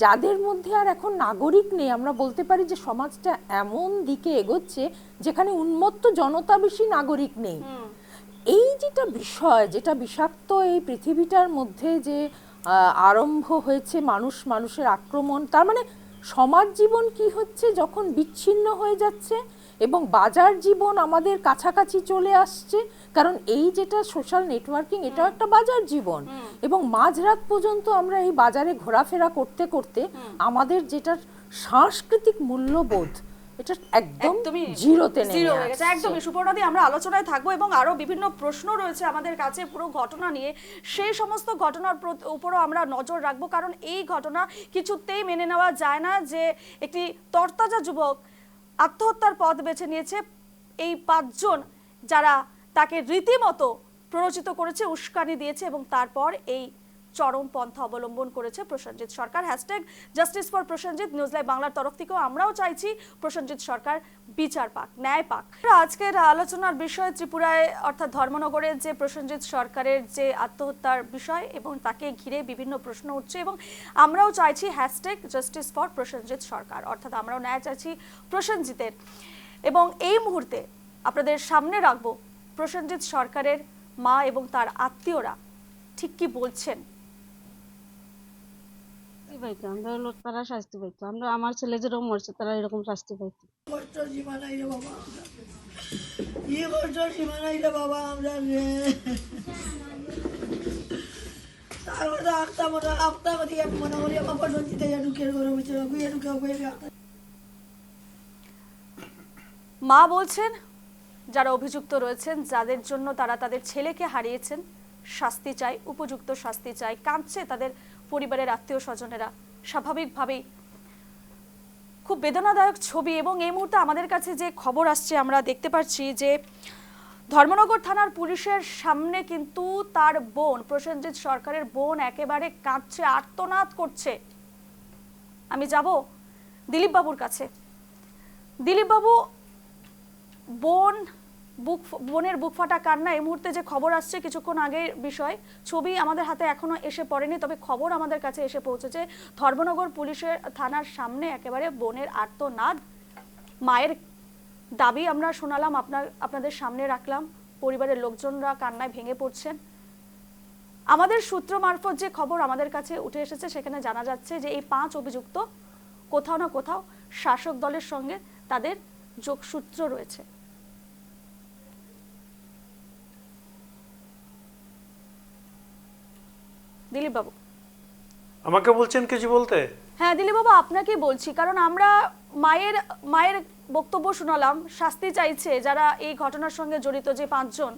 যাদের মধ্যে আর এখন নাগরিক নেই, আমরা বলতে পারি যে সমাজটা এমন দিকে এগোচ্ছে যেখানে উন্মত্ত জনতা বেশি, নাগরিক নেই। এই যেটা বিষয়, যেটা বিষাক্ত এই পৃথিবীটার মধ্যে যে আরম্ভ হয়েছে মানুষের আক্রমণ, তার মানে সমাজ জীবন কি হচ্ছে যখন বিচ্ছিন্ন হয়ে যাচ্ছে এবং বাজার জীবন আমাদের কাছাকাছি চলে আসছে। কারণ এই যেটা সোশ্যাল নেটওয়ার্কিং, এটাও একটা বাজার জীবন, এবং মাঝরাত পর্যন্ত আমরা এই বাজারে ঘোরাফেরা করতে করতে আমাদের যেটা সাংস্কৃতিক মূল্যবোধ এটা একদমই জিরোতে নেমে গেছে। একদমই সুপর্ণাদি, আমরা আলোচনায় থাকবো এবং আরো বিভিন্ন প্রশ্ন রয়েছে আমাদের কাছে পুরো ঘটনা নিয়ে। সেই সমস্ত ঘটনার উপরও আমরা নজর রাখবো, কারণ এই ঘটনা কিছুতেই মেনে নেওয়া যায় না যে একটি তরতাজা যুবক আত্মহত্যার পথ বেছে নিয়েছে। এই 5 জন যারা তাকে রীতিমতো প্ররোচিত করেছে, উস্কানি দিয়েছে, এবং তারপর এই চরম পন্থা অবলম্বন করেছে Prosenjit Sarkar. Hashtag justice for Prosenjit. News live বাংলার তরফ থেকেও আমরাও চাইছি প্রসেনজিৎ সরকার বিচার পাক, ন্যায় পাক। আজকের আলোচনার বিষয় ত্রিপুরায় অর্থাৎ ধর্মনগরের যে প্রসেনজিৎ সরকারের যে আত্মহত্যার বিষয় এবং তাকে ঘিরে বিভিন্ন প্রশ্ন উঠছে এবং আমরাও চাইছি হ্যাশট্যাগ জাস্টিস ফর প্রসেনজিৎ সরকার, অর্থাৎ আমরাও ন্যায় চাইছি প্রসেনজিতের। এবং এই মুহূর্তে আপনাদের সামনে রাখবো প্রসেনজিৎ সরকারের মা এবং তার আত্মীয়রা ঠিক কি বলছেন। পাইতো আমরা হলো তারা শাস্তি পাইতো, আমরা আমার ছেলে যেরকম মরছে তারা এরকম শাস্তি পাইতো। কষ্ট সীমানাই রে বাবা, কি কষ্ট সীমানাই রে বাবা আমরা রে। তার মধ্যে আফতা করি এক মনে করি আমার পর্যন্ত ঢুকে ঘরে বসে বিয়ে ঢুকে মা বলছেন যারা অভিযুক্ত রয়েছেন, যাদের জন্য তারা তাদের ছেলেকে হারিয়েছেন, শাস্তি চাই, উপযুক্ত শাস্তি চাই। কাঁদছে তাদের পরিবারের আত্মীয় স্বজনেরা। স্বাভাবিকভাবেই খুব বেদনাদায়ক ছবি। এবং এই মুহূর্তে আমাদের কাছে যে খবর আসছে আমরা দেখতে পাচ্ছি যে ধর্মনগর থানার পুলিশের সামনে কিন্তু তার বোন, প্রসেনজিৎ সরকারের বোন একেবারে কাঁদছে, আর্তনাদ করছে। আমি যাব দিলীপ বাবুর কাছে। দিলীপ বাবু, বোনের বুক ফাটা কান্না। এই মুহূর্তে যে খবর আসছে কিছুক্ষণ আগের বিষয়, ছবি আমাদের হাতে এখনো এসে পড়েনি, তবে খবর আমাদের কাছে এসে পৌঁছেছে ধর্মনগর পুলিশের থানার সামনে একেবারে বোনের আর্তনাদ, মায়ের দাবি আমরা শোনালাম, আপনাদের সামনে রাখলাম। পরিবারের লোকজনরা কান্নায় ভেঙে পড়ছেন। আমাদের সূত্র মারফত যে খবর আমাদের কাছে উঠে এসেছে সেখানে জানা যাচ্ছে যে এই 5 অভিযুক্ত কোথাও না কোথাও শাসক দলের সঙ্গে তাদের যোগসূত্র রয়েছে। দিলীপ বাবু, আমাকে বলছেন কিছু বলতে? হ্যাঁ দিলীপ বাবু, আপনাকেই বলছি, কারণ আমরা মায়ের বক্তব্য শোনালাম, শাস্তি চাইছে যারা এই ঘটনার সঙ্গে জড়িত যে 5 জন,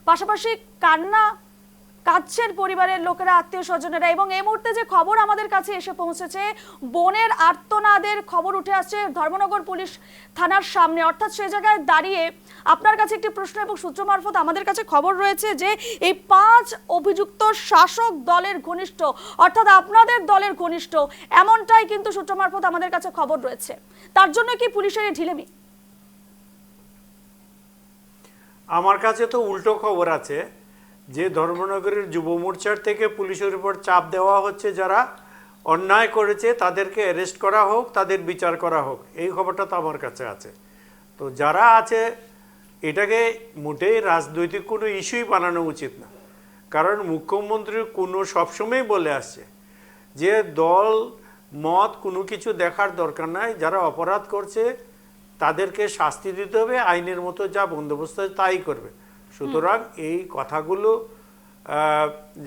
পাশাপাশি কাঁদছেন পরিবারের লোকেরা, আত্মীয় স্বজনেরা। এবং এই মুহূর্তে যে খবর আমাদের কাছে এসে পৌঁছেছে, বোনের আর্তনাদের খবর উঠে আসছে ধর্মনগর পুলিশ থানার সামনে। অর্থাৎ সে জায়গায় দাঁড়িয়ে আপনার কাছে একটি প্রশ্ন এবং সূত্র মারফত আমাদের কাছে খবর রয়েছে যে এই 5 অভিযুক্ত শাসক দলের ঘনিষ্ঠ, অর্থাৎ আপনাদের দলের ঘনিষ্ঠ, এমনটাই কিন্তু সূত্র মারফত আমাদের কাছে খবর রয়েছে। তার জন্য কি পুলিশের এই ঢিলেমি? আমার কাছে তো উল্টো খবর আছে যে ধর্মনগরের যুব মোর্চার থেকে পুলিশের উপর চাপ দেওয়া হচ্ছে, যারা অন্যায় করেছে তাদেরকে অ্যারেস্ট করা হোক, তাদের বিচার করা হোক, এই খবরটা তো আমার কাছে আছে। তো যারা আছে এটাকে মোটেই রাজনৈতিক কোনো ইস্যুই বানানো উচিত না, কারণ মুখ্যমন্ত্রী সবসময় বলে আসছে যে দল মত কোনো কিছু দেখার দরকার নাই, যারা অপরাধ করছে তাদেরকে শাস্তি দিতে হবে, আইনের মতো যা বন্দোবস্ত তাই করবে। সুতরাং এই কথাগুলো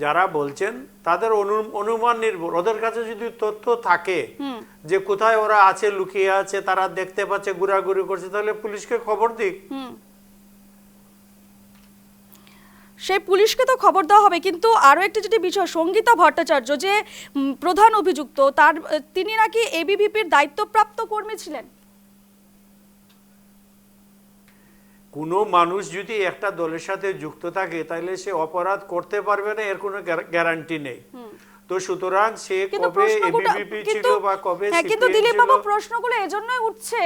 যারা বলছেন তাদের অনুমান নির্ভর। ওদের কাছে যদি তথ্য থাকে যে কোথায় ওরা আছে, লুকিয়ে আছে, তারা দেখতে পাচ্ছে, ঘোরাঘুরি করছে, তাহলে পুলিশকে খবর দিক। সেই পুলিশকে তো খবর দেওয়া হবে, কিন্তু আরো একটি যেটি বিষয়, সঙ্গীতা ভট্টাচার্য যে প্রধান অভিযুক্ত, তিনি নাকি এবিভিপির দায়িত্বপ্রাপ্ত কর্মী ছিলেন। কোনো মানুষ যদি একটা দলের সাথে যুক্ত থাকে তাহলে সে অপরাধ করতে পারবে না, এর কোনো গ্যারান্টি নেই। তো সুতরাং সে কবে এবিভিপি ছিল বা কবে হ্যাঁ, কিন্তু দিলীপ বাবু প্রশ্নগুলো এজন্যই উঠছে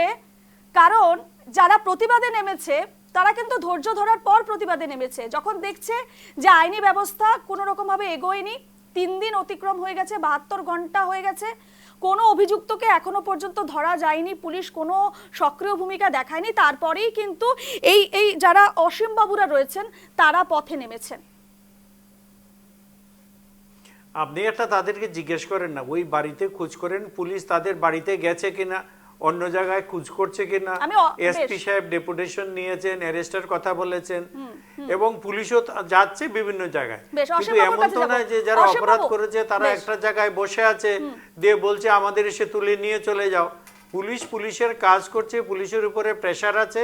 কারণ যারা প্রতিবাদে নেমেছে তারা কিন্তু ধৈর্য ধরার পর প্রতিবাদে নেমেছে, যখন দেখছে যে আইনি ব্যবস্থা কোনো রকম ভাবে এগোয়নি। 3 দিন অতিক্রম হয়ে গেছে, 72 ঘন্টা হয়ে গেছে, কোনো অভিযুক্তকে এখনো পর্যন্ত ধরা যায়নি, পুলিশ কোনো সক্রিয় ভূমিকা দেখায়নি। তারপরেই কিন্তু এই যারা অসীম বাবুরা রয়েছেন তারা পথে নেমেছেন। আপনি একটা তাদেরকে জিজ্ঞেস করেন না, ওই বাড়িতে খোঁজ করেন, পুলিশ তাদের বাড়িতে গেছে কিনা, অন্য জায়গায় খোঁজ করছে কিনা। এসপি সাহেব ডেপুটেশন নিয়েছেন, অ্যারেস্টের কথা বলেছেন, এবং পুলিশও যাচ্ছে বিভিন্ন জায়গায়। কিন্তু এমন তো নয় যে যারা অপরাধ করেছে তারা একটা জায়গায় বসে আছে দিয়ে বলছে আমাদের এসে তুলে নিয়ে চলে যাও। পুলিশের কাজ করছে, পুলিশের উপরে প্রেসার আছে,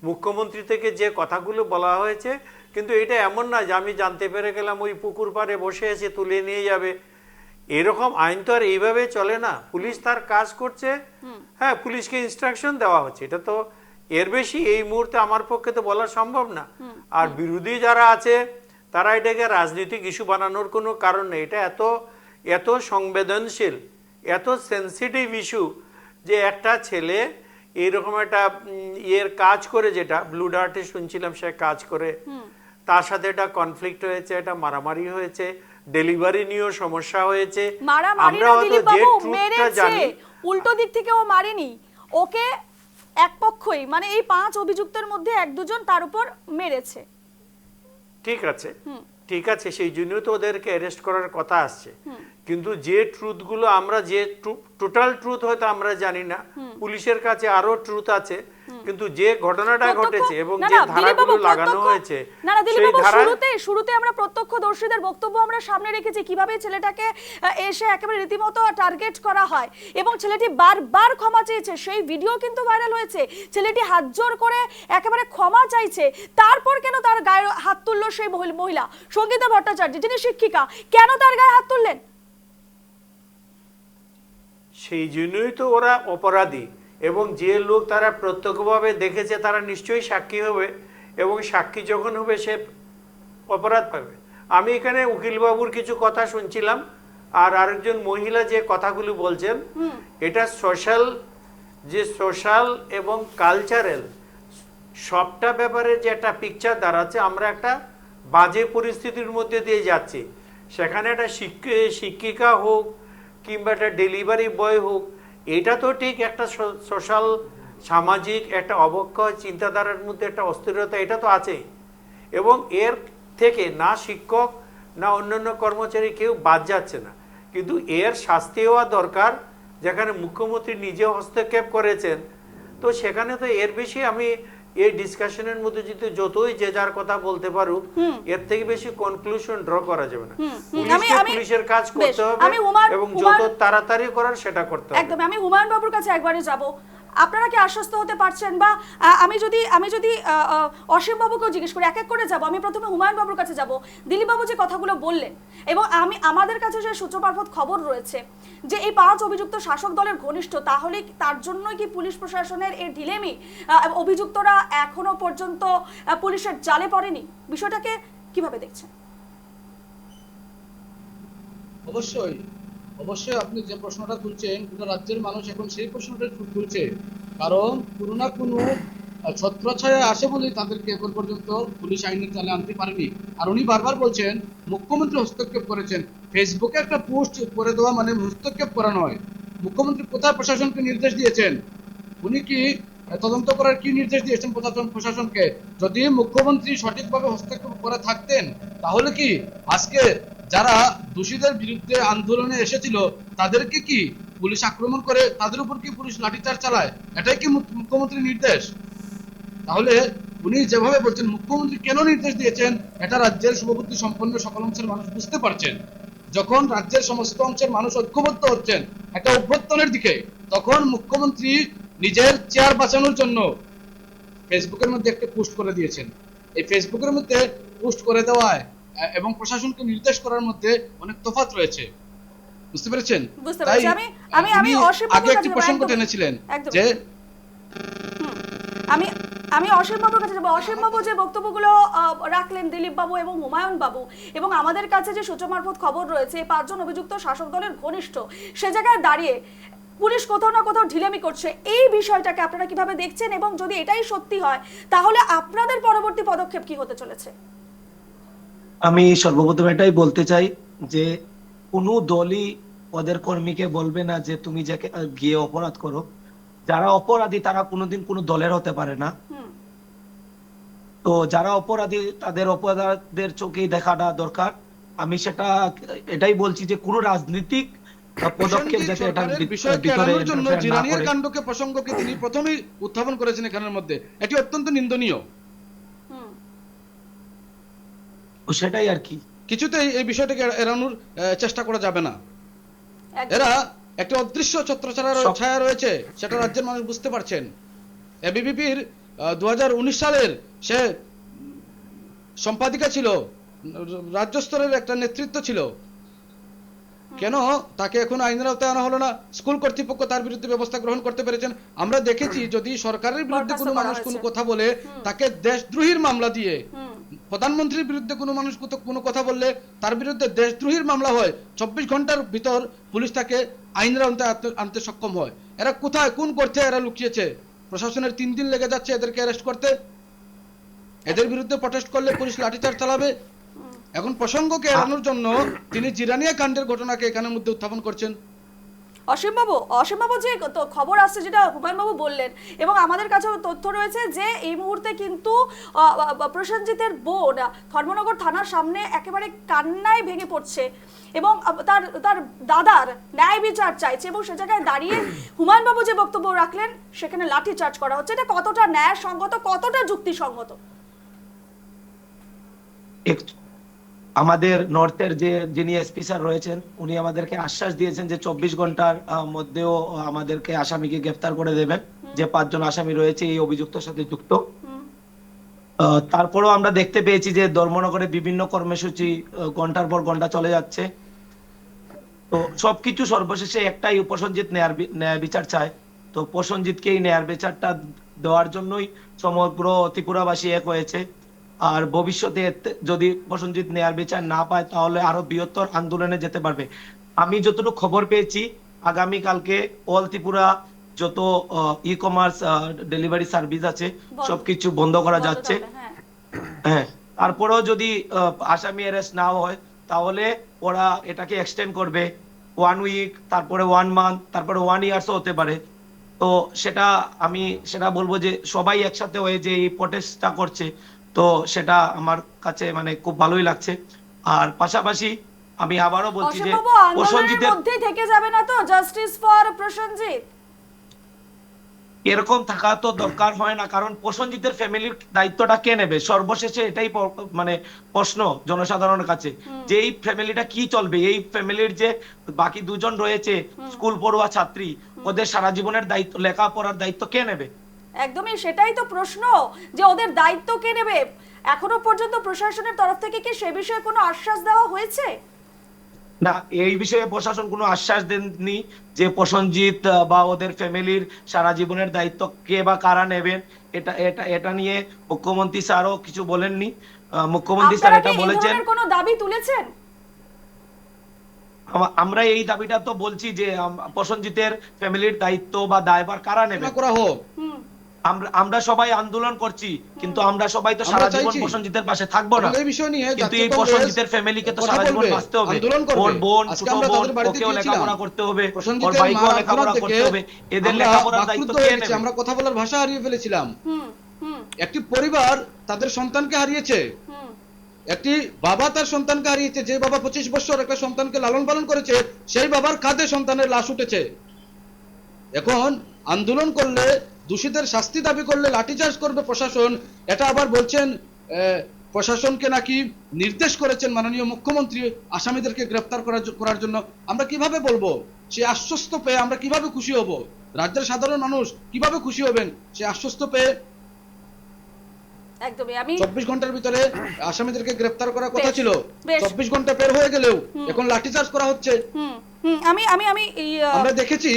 মুখ্যমন্ত্রী থেকে যে কথাগুলো বলা হয়েছে। কিন্তু এটা এমন না যে আমি জানতে পেরে গেলাম ওই পুকুর পাড়ে বসে আছে তুলে নিয়ে যাবে, এরকম আইন তো আর এইভাবে চলে না। পুলিশ তার কাজ করছে, হ্যাঁ পুলিশকে ইনস্ট্রাকশন দেওয়া হচ্ছে, এটা তো এর বেশি এই মুহূর্তে আমার পক্ষে তো বলা সম্ভব না। আর বিরোধী যারা আছে তারা এটাকে রাজনৈতিক ইস্যু বানানোর কোনো কারণ নেই। এটা এত এত সংবেদনশীল, এত সেন্সিটিভ ইস্যু যে একটা ছেলে এইরকম একটা ইয়ের কাজ করে, যেটা ব্লু ডার্টে শুনছিলাম সে কাজ করে, তার সাথে একটা কনফ্লিক্ট হয়েছে, এটা মারামারি হয়েছে, ডেলিভারি নিয়েও সমস্যা হয়েছে। আমরা হয়তো যে ট্রুথটা জানি, উল্টো দিক থেকে ও মারেনি, ওকে এক পক্ষই মানে এই 5 অভিযুক্তের মধ্যে 1-2 জন তার উপর মেরেছে। ঠিক আছে, ঠিক আছে, সেই জন্যই তো ওদেরকে অ্যারেস্ট করার কথা আসছে। কিন্তু যে ট্রুথগুলো আমরা, যে টোটাল ট্রুথ হয়তো আমরা জানি না, পুলিশের কাছে আরো ট্রুথ আছে, কিন্তু যে ঘটনাটা ঘটেছে এবং যে ধারাগুলো লাগানো হয়েছে সেই ধারা, শুরুতে আমরা প্রত্যক্ষদর্শীদের বক্তব্য আমরা সামনে রেখেছি কিভাবে ছেলেটাকে এসে একেবারে রীতিমতো টার্গেট করা হয় এবং ছেলেটি বারবার ক্ষমা চেয়েছে, সেই ভিডিও কিন্তু ভাইরাল হয়েছে। ছেলেটি হাত জোর করে একেবারে ক্ষমা চাইছে, তারপর কেন তার গায়ে হাত তুললো সেই মহিলা সঙ্গীতা ভট্টাচার্য, যিনি শিক্ষিকা, কেন তার গায়ে হাত তুললেন? সেই জন্যই তো ওরা অপরাধী, এবং যে লোক তারা প্রত্যক্ষভাবে দেখেছে তারা নিশ্চয়ই সাক্ষী হবে, এবং সাক্ষী যখন হবে সে অপরাধ পাবে। আমি এখানে উকিলবাবুর কিছু কথা শুনছিলাম, আর আরেকজন মহিলা যে কথাগুলো বলছেন, এটা সোশ্যাল এবং কালচারাল সবটা ব্যাপারে যে একটা পিকচার দাঁড়াচ্ছে, আমরা একটা বাজে পরিস্থিতির মধ্যে দিয়ে যাচ্ছি। সেখানে একটা শিক্ষিকা হোক কিংবা একটা ডেলিভারি বয় হোক, এটা তো ঠিক একটা সোশ্যাল সামাজিক একটা অবক্ষয়, চিন্তাধারার মধ্যে একটা অস্থিরতা এটা তো আছেই, এবং এর থেকে না শিক্ষক না অন্যান্য কর্মচারী কেউ বাদ যাচ্ছে না। কিন্তু এর শাস্তি হওয়া দরকার, যেখানে মুখ্যমন্ত্রী নিজে হস্তক্ষেপ করেছেন, তো সেখানে তো এর বেশি আমি এই ডিসকাশনের মধ্যে যদি যতই যে যার কথা বলতে পারুক, এর থেকে বেশি কনক্লুশন ড্র করা যাবে না। পুলিশের কাজ করতে হবে এবং যত তাড়াতাড়ি করার সেটা করতে হবে। একদম। আমি হুমায়ুন বাবুর কাছে একবারে যাব, আপনারা কি আশ্বস্ত হতে পারছেন? বা আমি যদি অসীম বাবুকেও জিজ্ঞেস করি, এক এক করে যাব। আমি প্রথমে হুমায়ুন বাবুর কাছে যাব। দিলীপ বাবু যে কথাগুলো বললেন, এবং আমাদের কাছে যে সূত্র মারফত খবর রয়েছে যে এই 5 অভিযুক্ত শাসক দলের ঘনিষ্ঠ, তাহলে তার জন্যই কি পুলিশ প্রশাসনের এই ঢিলেমি, অভিযুক্তরা এখনো পর্যন্ত পুলিশের জালে পড়েনি? বিষয়টাকে কিভাবে দেখছেন? অবশ্যই অবশ্যই আপনি যে প্রশ্নটা তুলছেন, গোটা রাজ্যের মানুষ এখন সেই প্রশ্নটা তুলছে, কারণ কোনো না কোনো ছত্রছায়া আসে বলেই তাদেরকে এখন পর্যন্ত পুলিশ আইনের জালে আনতে পারেনি। আর উনি বারবার বলছেন মুখ্যমন্ত্রী হস্তক্ষেপ করেছেন। ফেসবুকে একটা পোস্ট করে দেওয়া মানে হস্তক্ষেপ করা নয়। মুখ্যমন্ত্রী কোথায় প্রশাসনকে নির্দেশ দিয়েছেন? উনি কি তদন্ত করার কি নির্দেশ দিয়েছেন প্রশাসনকে? যদি মুখ্যমন্ত্রী সঠিকভাবে হস্তক্ষেপ করে থাকতেন, তাহলে কি আজকে যারা দোষীদের বিরুদ্ধে আন্দোলনে এসেছিল তাদেরকে কি পুলিশ আক্রমণ করে, তাদের উপর কি পুলিশ লাঠিচার্জ চালায়? এটাই কি মুখ্যমন্ত্রীর নির্দেশ? তাহলে উনি যেভাবে বলছেন মুখ্যমন্ত্রী কেন নির্দেশ দিয়েছেন, এটা রাজ্যের শুভবুদ্ধি সম্পন্ন সকল অংশের মানুষ বুঝতে পারছেন। যখন রাজ্যের সমস্ত অংশের মানুষ ঐক্যবদ্ধ হচ্ছেন একটা অভ্যর্থনের দিকে, তখন মুখ্যমন্ত্রী নিজের চেয়ার বাঁচানোর জন্য ফেসবুকের মধ্যে একটা পোস্ট করে দিয়েছেন। এই ফেসবুকের মধ্যে পোস্ট করে দেওয়ায় এবং প্রশাসনকে নির্দেশ করার মধ্যে অনেক তফাৎ রয়েছে, বুঝতে পেরেছেন? তাই আমি আগে একটি প্রসঙ্গ টেনেছিলেন যে আমি অসীম বাবুর কাছে যাবো। অসীম বাবু যে বক্তব্যগুলো রাখলেন দিলীপ বাবু এবং হুমায়ুন বাবু, এবং আমাদের কাছে যে সূত্র মারফত খবর রয়েছে 5 জন অভিযুক্ত শাসক দলের ঘনিষ্ঠ, সে জায়গায় দাঁড়িয়ে পুলিশ কোথাও না কোথাও ঢিলেমি করছে, এই বিষয়টাকে আপনারা কিভাবে দেখছেন? এবং যদি এটাই সত্যি হয়, তাহলে আপনাদের পরবর্তী পদক্ষেপ কি হতে চলেছে? আমি সর্বপ্রথম এটাই বলতে চাই যে কোনো দলই ওদের কর্মীকে বলবে না যে তুমি গিয়ে অপরাধ করো। যারা অপরাধী তারা কোনোদিন কোনো দলের হতে পারে না। তো যারা অপরাধী তাদের অপরাধের চোখেই দেখাটা দরকার। আমি এটাই বলছি যে কোনো রাজনৈতিক পদক্ষেপ যাতে এটা বিষয়ের জন্য জিরানিয়ার কাণ্ডকে প্রসঙ্গকে তিনি প্রথমেই উত্থাপন করেছেন এখানের মধ্যে, এটি অত্যন্ত নিন্দনীয়। সেটাই আর কি, কিছুতেই এই বিষয়টাকে এড়ানোর চেষ্টা করা যাবে না। এরা একটা অদৃশ্য ছত্রছায়া রয়েছে, সেটা রাজ্যের মানুষ বুঝতে পারছেন। এবিভিপির 2019 সালের সে সম্পাদিকা ছিল, রাজ্য স্তরের একটা নেতৃত্ব ছিল, কেন তাকে এখন আইনের আওতায় আনা হলো না? স্কুল কর্তৃপক্ষ তার বিরুদ্ধে ব্যবস্থা গ্রহণ করতে পেরেছেন। আমরা দেখেছি যদি সরকারের বিরুদ্ধে কোনো মানুষ কোনো কথা বলে, তাকে দেশদ্রোহীর মামলা দিয়ে প্রধানমন্ত্রীর বিরুদ্ধে কোনো মানুষ কোনো কথা বললে তার বিরুদ্ধে দেশদ্রোহীর মামলা হয়, 24 ঘন্টার ভিতর পুলিশ তাকে আইনের আওতায় আনতে সক্ষম হয়। এরা কোথায় কোন করতে এরা লুকিয়েছে? প্রশাসনের 3 দিন লেগে যাচ্ছে এদেরকে অ্যারেস্ট করতে। এদের বিরুদ্ধে প্রটেস্ট করলে পুলিশ লাঠিচার্জ চালাবে। এখন প্রসঙ্গকে এড়ানোর জন্য তিনি জিরানিয়া কাণ্ডের ঘটনাকে এখানের মধ্যে উত্থাপন করছেন। অসীমবাবু যে খবর আসছে যেটা হুমায়ুনবাবু বললেন, এবং আমাদের কাছেও তথ্য রয়েছে যে এই মুহূর্তে কিন্তু প্রসেনজিতের বোন ধর্মনগর থানার সামনে একেবারে কান্নায় ভেঙে পড়ছে এবং তার দাদার ন্যায় বিচার চাইছে, এবং সে জায়গায় দাঁড়িয়ে হুমায়ুনবাবু যে বক্তব্য রাখলেন সেখানে লাঠি চার্জ করা হচ্ছে। এটা কতটা ন্যায়সঙ্গত, কতটা যুক্তিসঙ্গত? আমাদের নর্থের যিনি এসপি স্যার রয়েছেন উনি আমাদেরকে আশ্বাস দিয়েছেন যে 24 ঘন্টার মধ্যেও আমাদেরকে আসামিকে গ্রেফতার করে দেবেন, যে 5 জন আসামি রয়েছে এই অভিযুক্তের সাথে যুক্ত। তারপরেও আমরা দেখতে পেয়েছি যে ধর্মনগরে বিভিন্ন কর্মসূচি ঘন্টার পর ঘন্টা চলে যাচ্ছে। তো সবকিছু সর্বশেষে একটাই, প্রসেনজিৎ ন্যায় বিচার চায়। তো প্রসেনজিৎকে এই ন্যায় বিচারটা দেওয়ার জন্যই সমগ্র ত্রিপুরাবাসী এক হয়েছে। আর ভবিষ্যতে যদি প্রসেনজিৎ ন্যায় বিচার না পায় তাহলে আরো বৃহত্তর আন্দোলনে যেতে পারবে। আমি যতটুকু খবর পেয়েছি আগামী কালকে অল ত্রিপুরা যত ই কমার্স ডেলিভারি সার্ভিস আছে সবকিছু বন্ধ করা যাচ্ছে। হ্যাঁ, তারপরেও যদি আসামি অ্যারেস্ট না হয় তাহলে ওরা এটাকে এক্সটেন্ড করবে 1 উইক, তারপরে 1 মান্থ, তারপরে 1 ইয়ার্সও হতে পারে। তো আমি সেটা বলবো যে সবাই একসাথে হয়ে যে এই প্রটেস্টটা করছে, তো সেটা আমার কাছে মানে খুব ভালোই লাগছে। আর পাশাপাশি আমি আবারও বলছি যে প্রসেনজিতের মধ্যেই থেকে যাবে না তো জাস্টিস ফর প্রসেনজিৎ? এরকম থাকা তো দরকার হয় না, কারণ প্রসেনজিতের ফ্যামিলির দায়িত্বটা কে নেবে? সর্বশেষে এটাই মানে প্রশ্ন জনসাধারণের কাছে, যে এই ফ্যামিলিটা কি চলবে? এই ফ্যামিলির যে বাকি 2 জন রয়েছে স্কুল পড়ুয়া ছাত্রী, ওদের সারা জীবনের দায়িত্ব, লেখাপড়ার দায়িত্ব কে নেবে? একদমই সেটাই তো প্রশ্ন, যে ওদের দায়িত্ব কে নেবে। এখনো পর্যন্ত প্রশাসনের তরফ থেকে কি সে বিষয়ে কোনো আশ্বাস দেওয়া হয়েছে? না, এই বিষয়ে প্রশাসন কোনো আশ্বাস দেননি যে প্রসেনজিৎ বা ওদের ফ্যামিলির সারা জীবনের দায়িত্ব কে বা কারা নেবেন। এটা নিয়ে মুখ্যমন্ত্রী স্যারও কিছু বলেননি। মুখ্যমন্ত্রী স্যার এটা বলেছেন। আপনারা কি কোনো দাবি তুলেছেন? আমরা এই দাবিটা তো বলছি যে প্রসেনজিতের ফ্যামিলির দায়িত্ব বা দায়ভার কারা নেবে করা হোক। আমরা সবাই আন্দোলন করছি, কিন্তু আমরা সবাই তো সারা জীবন প্রসেনজিতের পাশে থাকবো না। এই বিষয় নিয়ে কিন্তু এই প্রসেনজিতের ফ্যামিলিকে তো সারা জীবন বাঁচতে হবে। ওর বোন, ছোট বোন, ওকেও লেখাপড়া করতে হবে, ওর ভাইকেও লেখাপড়া করতে হবে। এদের লেখাপড়ার দায়িত্ব কে নেবে? আমরা কথা বলার ভাষা হারিয়ে ফেলেছিলাম। একটি পরিবার তাদের সন্তানকে হারিয়েছে, একটি বাবা তার সন্তানকে হারিয়েছে। যে বাবা 25 বছর একটা সন্তানকে লালন পালন করেছে, সেই বাবার কাঁধে সন্তানের লাশ উঠেছে। এখন আন্দোলন করলে, দোষীদের শাস্তি দাবি করলে লাঠিচার্জ করবে প্রশাসন। এটা আবার বলছেন প্রশাসনকে নাকি নির্দেশ করেছেন মাননীয় মুখ্যমন্ত্রী আসামিদেরকে গ্রেফতার করার জন্য। আমরা কিভাবে বলবো? সে আশ্বস্ত পেয়ে আমরা কিভাবে খুশি হব? রাজ্যের সাধারণ মানুষ কিভাবে খুশি হবেন সে আশ্বস্ত পেয়ে? একদমই। আমি 24 ঘন্টার ভিতরে আসামিদেরকে গ্রেফতার করার কথা ছিল, 24 ঘন্টা পের হয়ে গেলেও এখন লাঠিচার্জ করা হচ্ছে। আমরা দেখেছি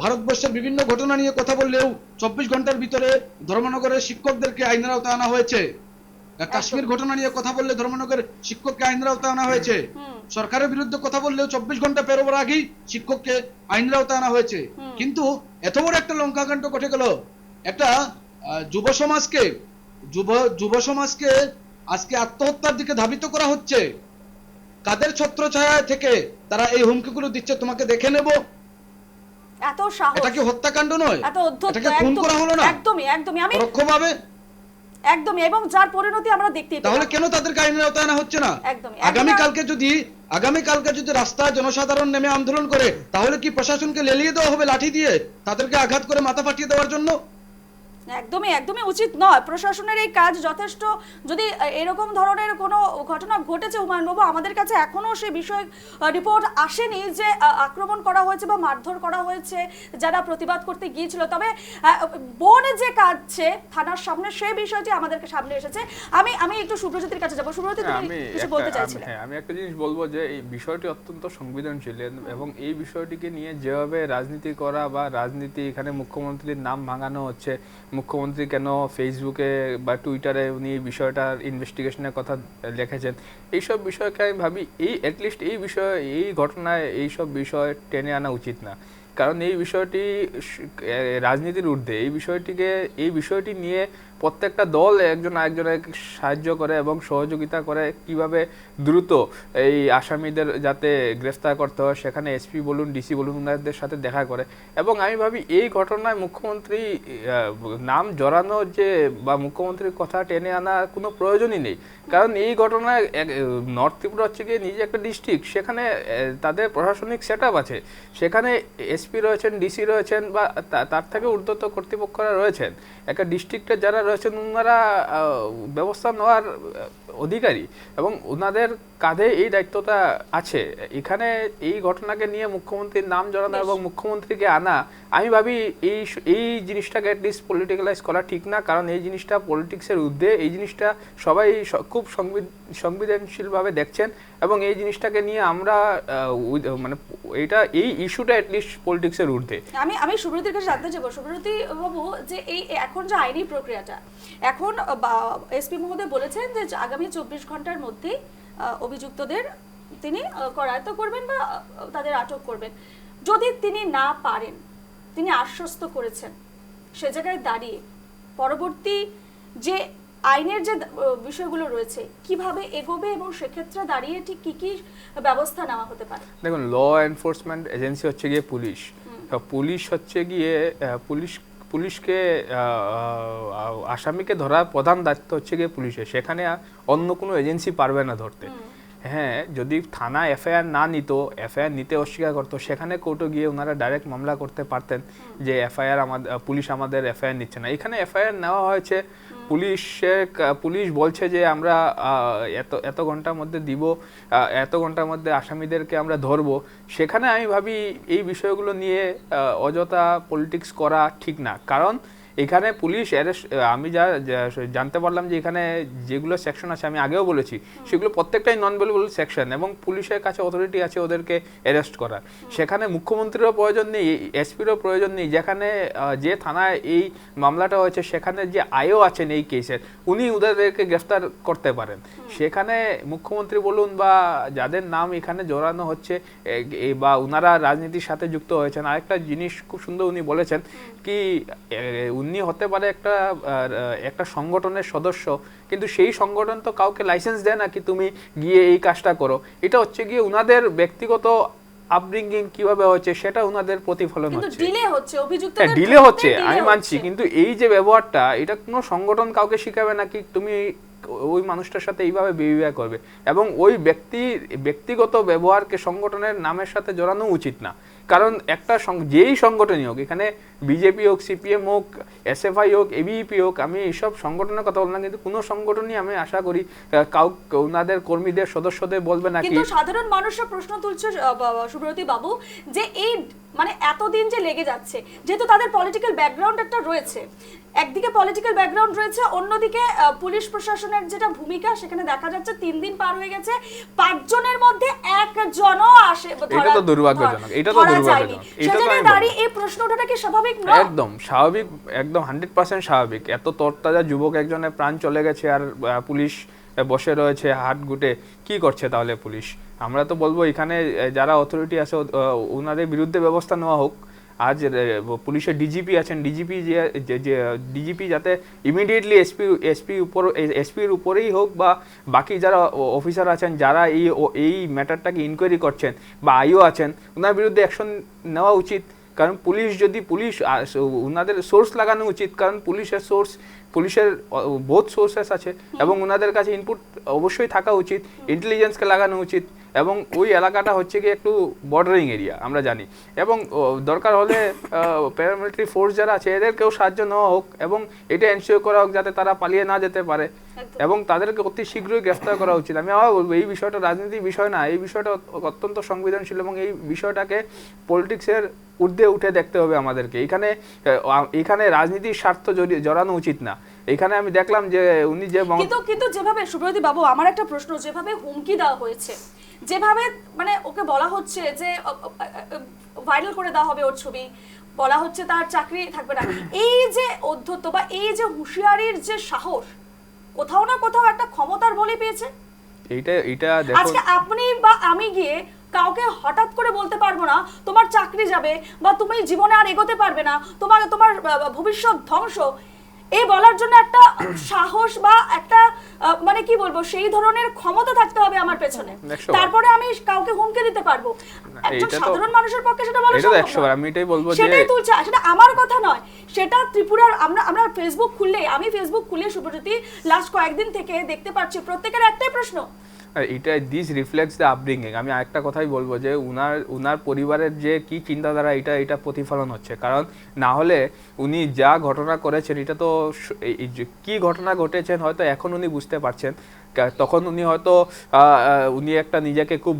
ভারতবর্ষের বিভিন্ন ঘটনা নিয়ে কথা বললেও 24 ঘন্টার ভিতরে ধর্মনগরের শিক্ষকদেরকে আইনের আওতায় আনা হয়েছে। কাশ্মীর ঘটনা নিয়ে কথা বললে ধর্মনগরের শিক্ষককে আইনের আওতায় আনা হয়েছে। সরকারের বিরুদ্ধে কথা বললেও 24 ঘন্টা পেরোবার আগেই শিক্ষককে আইনের আওতায় আনা হয়েছে। কিন্তু এত বড় একটা লঙ্কাকাণ্ড ঘটে গেল। একটা যুব সমাজকে আজকে আত্মহত্যার দিকে ধাবিত করা হচ্ছে। কাদের ছত্রছায়া থেকে তারা এই হুমকিগুলো দিচ্ছে? তোমাকে দেখে নেব, এত সাহস! এটা কি হত্যাকাণ্ড নয়? এত অদ্ভুত! এটাকে খুন করা হলো না? একদমই আমি পরোক্ষভাবে একদমই, এবং যার পরিণতি আমরা দেখতেই পেলাম। তাহলে কেন তাদেরকে আইনের আওতায় আনা হচ্ছে না? আগামীকালকে যদি রাস্তায় জনসাধারণ নেমে আন্দোলন করে, তাহলে কি প্রশাসনকে লেলিয়ে দেওয়া হবে লাঠি দিয়ে, তাদেরকে আঘাত করে মাথা ফাটিয়ে দেওয়ার জন্য? একদমই উচিত নয়। প্রশাসনের এই কাজ যথেষ্ট। যদি এরকম ধরনের কোনো ঘটনা ঘটেছে হুমায়ুনবাবু, আমাদের কাছে এখনো সে বিষয়ে রিপোর্ট আসেনি যে আক্রমণ করা হয়েছে বা মারধর করা হয়েছে যারা প্রতিবাদ করতে গিয়েছিল। তবে বোন যে কাঁদছে থানার সামনে, সেই বিষয়টি আমাদের সামনে এসেছে। আমি একটু সুব্রজ্যোতির কাছে যাবো। সুব্রজ্যোতি, তুমি কিছু বলতে চাইছিলে? হ্যাঁ, আমি একটা জিনিস বলবো যে এই বিষয়টি অত্যন্ত সংবেদনশীল, এবং এই বিষয়টিকে নিয়ে যেভাবে রাজনীতি করা বা রাজনীতি, এখানে মুখ্যমন্ত্রীর নাম ভাঙানো হচ্ছে, মুখ্যমন্ত্রী কেন ফেসবুকে বা টুইটারে উনি এই বিষয়টার ইনভেস্টিগেশনের কথা লিখেছেন, এইসব বিষয়কে আমি ভাবি অ্যাটলিস্ট এই বিষয়ে, এই ঘটনায় এইসব বিষয় টেনে আনা উচিত না। কারণ এই বিষয়টি রাজনীতির ঊর্ধ্বে, এই বিষয়টি নিয়ে প্রত্যেকটা দল একজন আরেকজনের সাহায্য করে এবং সহযোগিতা করে কিভাবে দ্রুত এই আসামিদের যাতে গ্রেফতার করতে হয়, সেখানে এসপি বলুন, ডিসি বলুন, ওনাদের সাথে দেখা করে। এবং আমি ভাবি এই ঘটনায় মুখ্যমন্ত্রী নাম জড়ানো বা মুখ্যমন্ত্রীর কথা টেনে আনার কোনো প্রয়োজনই নেই। কারণ এই ঘটনায় নর্থ ত্রিপুরা হচ্ছে গিয়ে নিজে একটা ডিস্ট্রিক্ট, সেখানে তাদের প্রশাসনিক সেট আপ আছে, সেখানে এসপি রয়েছেন, ডিসি রয়েছেন বা তার থেকে ঊর্ধ্বত কর্তৃপক্ষরা রয়েছেন। একটা ডিস্ট্রিক্টে যারা রয়েছেন ওনারা ব্যবস্থা নেওয়ার অধিকারী এবং ওনাদের কাঁধে এই দায়িত্বটা আছে। এখানে এই ঘটনাকে নিয়ে মুখ্যমন্ত্রীর নাম জড়ানো এবং মুখ্যমন্ত্রীকে আনা, আমি ভাবি এই জিনিসটাকে অ্যাটলিস্ট পলিটিক্যালাইজ করা ঠিক না। কারণ এই জিনিসটা পলিটিক্সের ঊর্ধ্বে, এই জিনিসটা সবাই খুব সংবেদনশীলভাবে দেখছেন এবং এই জিনিসটাকে নিয়ে আমরা মানে এই ইস্যুটা অ্যাটলিস্ট পলিটিক্সের ঊর্ধ্বে। আমি সুব্রতির কাছে জানতে চাইবো, সুব্রতি বাবু, যে এই এখন যে আইনি প্রক্রিয়াটা, এখন এসপি মহোদয় বলেছেন যে আগামী 24 ঘন্টার মধ্যেই অভিযুক্তদের তিনি করায়ত্ত করবেন বা তাদের আটক করবেন। যদি তিনি না পারেন, তিনি আশ্বস্ত করেছেন, সে জায়গায় দাঁড়িয়ে পরবর্তী যে আইনের যে বিষয়গুলো রয়েছে কিভাবে এগোবে এবং সেক্ষেত্রে দাঁড়িয়ে ঠিক কি ব্যবস্থা নেওয়া হতে পারে? দেখুন, ল এনফোর্সমেন্ট এজেন্সি হচ্ছে গিয়ে পুলিশ। পুলিশ হচ্ছে গিয়ে পুলিশকে আসামিকে ধরার প্রধান দায়িত্ব হচ্ছে গিয়ে পুলিশের, সেখানে অন্য কোনো এজেন্সি পারবে না ধরতে। হ্যাঁ, যদি থানা এফআইআর না নিত, এফআইআর নিতে অস্বীকার করতো, সেখানে কোর্টে গিয়ে ওনারা ডাইরেক্ট মামলা করতে পারতেন যে পুলিশ আমাদের এফআইআর নিচ্ছে না। এখানে এফআইআর নেওয়া হয়েছে, পুলিশ বলছে যে আমরা এত ঘন্টার মধ্যে দিব, এত ঘন্টার মধ্যে আসামিদেরকে আমরা ধরবো। সেখানে আমি ভাবি এই বিষয়গুলো নিয়ে অযথা পলিটিক্স করা ঠিক না। কারণ এখানে পুলিশ অ্যারেস্ট, আমি যা জানতে পারলাম যে এখানে যেগুলো সেকশন আছে, আমি আগেও বলেছি, সেগুলো প্রত্যেকটাই নন বেলেবল সেকশন এবং পুলিশের কাছে অথরিটি আছে ওদেরকে অ্যারেস্ট করার। সেখানে মুখ্যমন্ত্রীরও প্রয়োজন নেই, এসপিরও প্রয়োজন নেই। যেখানে যে থানায় এই মামলাটা হয়েছে সেখানে যে আইও আছেন এই কেসের, উনি ওদেরকে গ্রেফতার করতে পারেন। সেখানে মুখ্যমন্ত্রী বলুন বা যাদের নাম এখানে জড়ানো হচ্ছে বা ওনারা রাজনীতির সাথে যুক্ত হয়েছেন, আরেকটা জিনিস খুব সুন্দর উনি বলেছেন কি, উনি হতে পারে একটা সংগঠনের সদস্য, কিন্তু সেই সংগঠন তো কাউকে লাইসেন্স দেয় না কি তুমি গিয়ে এই কাজটা করো। এটা হচ্ছে গিয়ে উনাদের ব্যক্তিগত আপব্রিঙ্গিং কিভাবে হচ্ছে সেটা উনাদের প্রতিফলন হচ্ছে। ডিলে হচ্ছে আমি মানছি, কিন্তু এই যে ব্যবহারটা, এটা কোনো সংগঠন কাউকে শিখাবে না কি তুমি ওই মানুষটার সাথে এইভাবে বিহেভিয়ার করবে, এবং ওই ব্যক্তিগত ব্যবহারকে সংগঠনের নামের সাথে জড়ানো উচিত না। কারণ একটা যেই সংগঠনই হোক, এখানে বিজেপি হোক, সিপিএম হোক, এসএফআই হোক, এবিইপি হোক, আমি এইসব সংগঠনের কথা বললাম, কিন্তু কোনো সংগঠনই আমি আশা করি ওনাদের কর্মীদের সদস্যদের বলবে না। কিন্তু সাধারণ মানুষরা প্রশ্ন তুলছে সুব্রতি বাবু, যে এই মানে এতদিন যে লেগে যাচ্ছে, যেহেতু তাদের পলিটিক্যাল ব্যাকগ্রাউন্ড একটা রয়েছে, একদিকে পলিটিক্যাল ব্যাকগ্রাউন্ড রয়েছে, অন্যদিকে পুলিশ প্রশাসনের যেটা ভূমিকা, সেখানে দেখা যাচ্ছে 3 দিন পার হয়ে গেছে, 5 জনের মধ্যে একজনও আসে। এটা তো দুর্ভাগ্যজনক, এটা তো দুর্ভাগ্যজনক। সেখানে দাঁড়িয়ে এই প্রশ্ন ওঠাটা কি স্বাভাবিক নয়? একদম স্বাভাবিক, একদম 100% স্বাভাবিক। এত তরতাজা যুবক একজনের প্রাণ চলে গেছে আর পুলিশ বসে রয়েছে হাত গুটে, কি করছে তাহলে পুলিশ? আমরা তো বলবো এখানে যারা অথরিটি আছে ওনাদের বিরুদ্ধে ব্যবস্থা নেওয়া হোক। আজ পুলিশের ডিজিপি আছেন, ডিজিপি যাতে ইমিডিয়েটলি এসপির উপরেই হোক বা বাকি যারা অফিসার আছেন যারা এই ম্যাটারটাকে ইনকোয়ারি করছেন বা আইও আছেন, ওনার বিরুদ্ধে অ্যাকশন নেওয়া উচিত। কারণ পুলিশ ওনাদের সোর্স লাগানো উচিত, কারণ পুলিশের বহুত সোর্সেস আছে এবং ওনাদের কাছে ইনপুট অবশ্যই থাকা উচিত, ইন্টেলিজেন্সকে লাগানো উচিত। এবং ওই এলাকাটা হচ্ছে কি একটু বর্ডারিং এরিয়া আমরা জানি, এবং দরকার হলে প্যারামিলিটারি ফোর্স যারা আছে এদেরকেও সাহায্য নেওয়া হোক এবং এটা এনশিওর করা হোক যাতে তারা পালিয়ে না যেতে পারে এবং তাদেরকে অতি শীঘ্রই গ্রেফতার করা উচিত। আমি আবার বলবো এই বিষয়টা রাজনীতির বিষয় না, এই বিষয়টা অত্যন্ত সংবেদনশীল এবং এই বিষয়টাকে পলিটিক্সের ঊর্ধ্বে উঠে দেখতে হবে আমাদেরকে। এখানে রাজনীতির স্বার্থ জড়ানো উচিত না। এখানে আমি দেখলাম যে উনি কিন্তু যেভাবে সুব্রতি বাবু, আমার একটা প্রশ্ন, যেভাবে হুমকি দেওয়া হয়েছে, যেভাবে মানে ওকে বলা হচ্ছে যে ভাইরাল করে দেওয়া হবে ওর ছবি, বলা হচ্ছে তার চাকরি থাকবে না। এই যে অধ্যত্ত বা এই যে হুঁশিয়ারির যে সাহস, কোথাও না কোথাও একটা ক্ষমতার বলে পেয়েছে। এইটা দেখুন, আজকে আপনি বা আমি গিয়ে কাউকে হঠাৎ করে বলতে পারবো না তোমার চাকরি যাবে বা তুমি জীবনে আর এগোতে পারবে না, তোমার ভবিষ্যৎ ধ্বংস, এই বলার জন্য একটা সাহস বা একটা মানে কি বলবো সেই ধরনের ক্ষমতা থাকতে হবে আমার পেছনে, তারপরে আমি কাউকে হুমকি দিতে পারবো। একজন সাধারণ মানুষের পক্ষে সেটা বলা সম্ভব না। আমি এটাই বলবো যে সেটাই তুলছে, সেটা আমার কথা নয়, সেটা ত্রিপুরার আমরা ফেসবুক খুললে, আমি ফেসবুক খুলে শুভজ্যোতি লাস্ট কয়েকদিন থেকে দেখতে পাচ্ছি প্রত্যেকের একটাই প্রশ্ন, এটা দিস রিফ্লেক্টস দ্য আপব্রিঙ্গিং। আমি আরেকটা কথাই বলবো যে উনার পরিবারের যে কি চিন্তাধারা এটা প্রতিফলন হচ্ছে, কারণ না হলে উনি যা ঘটনা করেছেন এটা তো কি ঘটনা ঘটেছেন হয়তো এখন উনি বুঝতে পারছেন, তখন উনি হয়তো উনি একটা নিজেকে খুব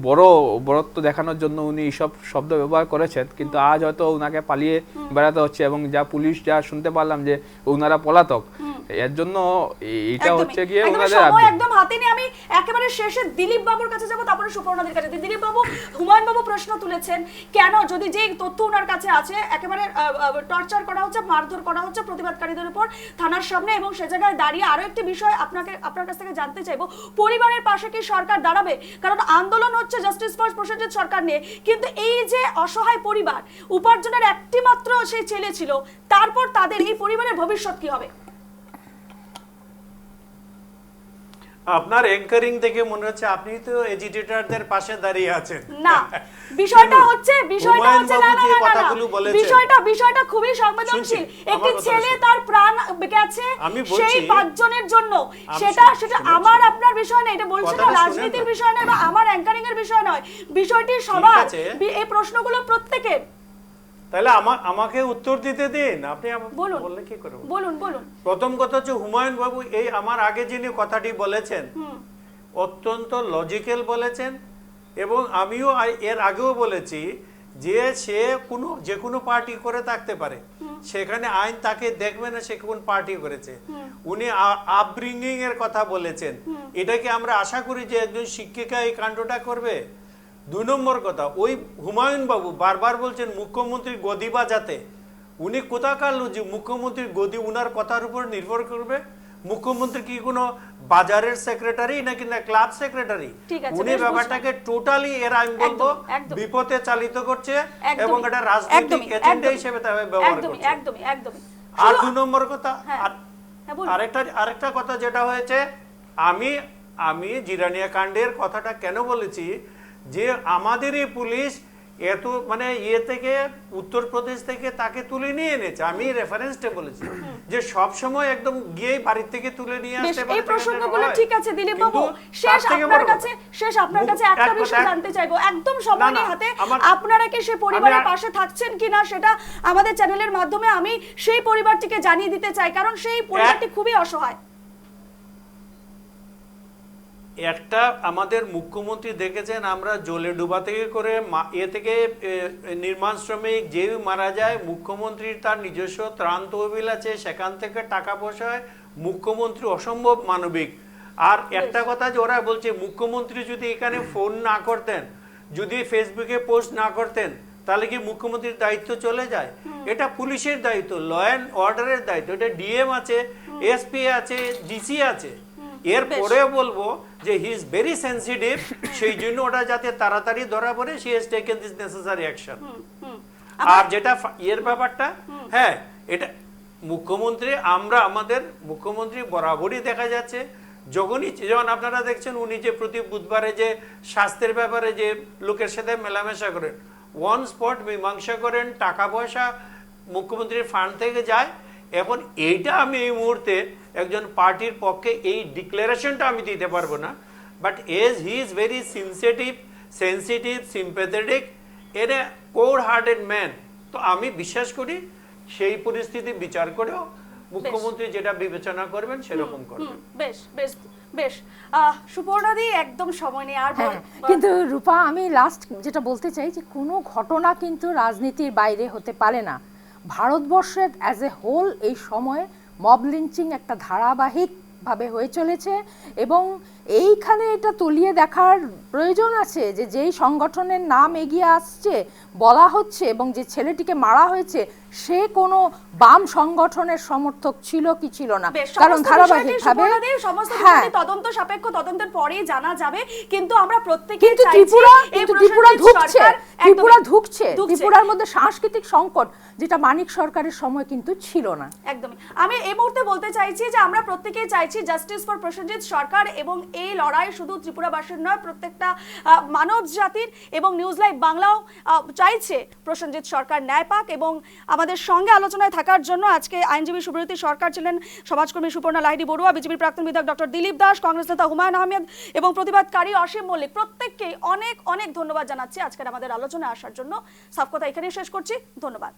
বড়ত্ব দেখানোর জন্য উনি এইসব শব্দ ব্যবহার করেছেন, কিন্তু আজ হয়তো উনাকে পালিয়ে বেড়াতে হচ্ছে এবং যা পুলিশ যা শুনতে পারলাম যে ওনারা পলাতক, এর জন্য এটা হচ্ছে গিয়ে ওনাদের একদম হাতে নিয়ে। আমি একেবারে শেষে দিলীপ বাবুর কাছে যাব, তারপরে সুপর্ণাদির কাছে। দিলীপ বাবু, হুমায়ুন বাবু প্রশ্ন তুলেছেন কেন যদি যে তথ্য ওনার কাছে আছে একেবারে টর্চার করা হচ্ছে, মারধর করা হচ্ছে প্রতিবাদকারীদের উপর থানার সামনে, এবং সে জায়গায় দাঁড়িয়ে আরো একটি বিষয় আপনার কাছ থেকে জানতে চাইবো, পরিবারের পাশে কি সরকার দাঁড়াবে? কারণ আন্দোলন হচ্ছে জাস্টিস ফর প্রসেনজিৎ সরকার নিয়ে, কিন্তু এই যে অসহায় পরিবার, উপার্জনের একটি মাত্র সেই ছেলে ছিল, তারপর তাদের এই পরিবারের ভবিষ্যৎ কি হবে? আপনার অ্যাঙ্কারিং দেখে মনে হচ্ছে আপনি তো এজিটেটরদের পাশে দাঁড়িয়ে আছেন। না, বিষয়টা হচ্ছে বিষয়টা খুবই সংবেদনশীল। একটি ছেলে তার প্রাণ গেছে সেই 5 জনের জন্য, সেটা আমার আপনার বিষয় না, এটা বলছি না রাজনীতির বিষয় নয় বা আমার অ্যাঙ্কারিং এর বিষয় নয়, বিষয়টি সবার, এই প্রশ্নগুলো প্রত্যেকের। তাহলে আমাকে উত্তর দিতে দিন, আপনি বললে কি করব? বলুন। প্রথম কথা হচ্ছে হুমায়ুন বাবু এই আমার আগে যিনি কথাটি বলেছেন অত্যন্ত লজিক্যাল বলেছেন, এবং আমিও এর আগেও বলেছি যে সে যে কোনো পার্টি করে থাকতে পারে, সেখানে আইন তাকে দেখবে না সে কোন পার্টি করেছে। উনি আপব্রিঙ্গিং এর কথা বলেছেন, এটা কি আমরা আশা করি যে একজন শিক্ষিকা এই কাণ্ডটা করবে? 2 নম্বর কথা, ওই হুমায়ুন বাবু বারবার বলছেন মুখ্যমন্ত্রীর গদি বাজাতে, উনি কোথাকার লুজি? মুখ্যমন্ত্রীর গদি উনার কথার উপর নির্ভর করবে? মুখ্যমন্ত্রী কি কোনো বাজারের সেক্রেটারি নাকি না ক্লাব সেক্রেটারি? উনি ব্যাপারটাকে টোটালি এর আমি বলবো বিপথে চালিত করছে এবং এটা রাজনৈতিক এজেন্ডা হিসেবে তারা ব্যবহার করছে। একদমই। আর 2 নম্বর কথা, আরেকটা কথা যেটা হয়েছে, আমি জিরানিয়া কাণ্ডের কথাটা কেন বলেছি যে আমাদের এই পুলিশ এত মানে থেকে উত্তরপ্রদেশ থেকে তাকে তুলে নিয়ে এনেছে, আমি রেফারেন্সটা বলেছি যে সব সময় একদম গিয়ে বাড়ি থেকে তুলে নিয়ে আসতে পারে। এই প্রসঙ্গগুলো ঠিক আছে দিলীপ বাবু, শেষ আপনার কাছে একটা বিষয় জানতে চাইবো, একদম সময়ের হাতে, আপনারা কি সেই পরিবারের পাশে থাকছেন কিনা সেটা আমাদের চ্যানেলের মাধ্যমে আমি সেই পরিবারটিকে জানিয়ে দিতে চাই, কারণ সেই পরিবারটি খুবই অসহায়। একটা আমাদের মুখ্যমন্ত্রী দেখেছেন আমরা জলে ডুবা থেকে করে থেকে নির্মাণ শ্রমিক যে মারা যায়, মুখ্যমন্ত্রীর তার নিজস্ব ত্রাণ তহবিল আছে, সেখান থেকে টাকা পয়সায় মুখ্যমন্ত্রী অসম্ভব মানবিক। আর একটা কথা যে ওরা বলছে মুখ্যমন্ত্রী যদি এখানে ফোন না করতেন, যদি ফেসবুকে পোস্ট না করতেন, তাহলে কি মুখ্যমন্ত্রীর দায়িত্ব চলে যায়? এটা পুলিশের দায়িত্ব, ল অ্যান্ড অর্ডারের দায়িত্ব, এটা ডিএম আছে, এসপি আছে, ডিসি আছে। এরপরে বলবো যে হি ইজ ভেরি সেনসিটিভ, সেই জন্য ওটা যাতে তাড়াতাড়ি ধরা পড়ে, she has taken this necessary action. আর যেটা এর ব্যাপারটা, হ্যাঁ এটা মুখ্যমন্ত্রী, আমাদের মুখ্যমন্ত্রী বরাবরই দেখা যাচ্ছে যেমন আপনারা দেখছেন উনি যে প্রতি বুধবারে যে স্বাস্থ্যের ব্যাপারে যে লোকের সাথে মেলামেশা করেন, ওয়ান স্পট মীমাংসা করেন, টাকা পয়সা মুখ্যমন্ত্রীর ফান্ড থেকে যায়। এখন এইটা আমি এই মুহূর্তে একজন পার্টির পক্ষে এই ডিক্লারেশনটা আমি দিতে পারবো না, but age he is very sensitive, sympathetic, এর এ কোর হার্টেড ম্যান, তো আমি বিশ্বাস করি সেই পরিস্থিতি বিচার করেও মুখ্যমন্ত্রী যেটা বিবেচনা করবেন সেরকম করবেন। বেশ সুপর্ণাদি, একদম সময় নেই আর। কিন্তু রূপা, আমি লাস্ট যেটা বলতে চাই যে কোনো ঘটনা কিন্তু রাজনীতির বাইরে হতে পারে না। ভারতবর্ষের অ্যাজ এ হোল এই সময়ে মব লিঞ্চিং একটা ধারাবাহিক ভাবে হয়ে চলেছে এবং এইখানে এটা তলিয়ে দেখার প্রয়োজন আছে যে যেই সংগঠনের নাম এগিয়ে আসছে বলা হচ্ছে এবং যে ছেলেটিকে মারা হয়েছে সে কোনো বাম সংগঠনের সমর্থক ছিল কি ছিল না, বেশ, কারণ সমস্ত ধারাবাহিকভাবে বিষয়টি সুবর্ণাদি, সমস্ত হ্যাঁ বিষয়টি তদন্ত সাপেক্ষ, তদন্তের পরেই জানা যাবে, কিন্তু আমরা প্রত্যেকেই কিন্তু চাইছি ত্রিপুরা এই ত্রিপুরা প্রসেনজিৎ ঢুকছে, সরকার ত্রিপুরা একদমই ঢুকছে, ঢুকছে। ত্রিপুরার মধ্যে সাংস্কৃতিক সংকট যেটা মানিক সরকারের সময় কিন্তু ছিল না। একদমই। আমি এই মুহূর্তে বলতে চাইছি যে আমরা প্রত্যেকেই চাইছি জাস্টিস ফর প্রসেনজিৎ সরকার, এবং এই লড়াই শুধু ত্রিপুরাবাসীর নয়, প্রত্যেকটা মানব জাতির, এবং নিউজ লাইভ বাংলাও চাইছে প্রসেনজিৎ সরকার ন্যায় পাক। এবং আমাদের সঙ্গে আলোচনায় থাকার জন্য আজকে আইনজীবী শুভ্রজ্যোতি সরকার ছিলেন, সমাজকর্মী সুপর্ণা লাহিড়ী বড়ুয়া, বিজেপির প্রাক্তন বিধায়ক ডক্টর দিলীপ দাস, কংগ্রেস নেতা হুমায়ুন আহমেদ এবং প্রতিবাদকারী অসীম মল্লিক, প্রত্যেককেই অনেক অনেক ধন্যবাদ জানাচ্ছি আজকের আমাদের আলোচনায় আসার জন্য। সব কথা এখানেই শেষ করছি, ধন্যবাদ।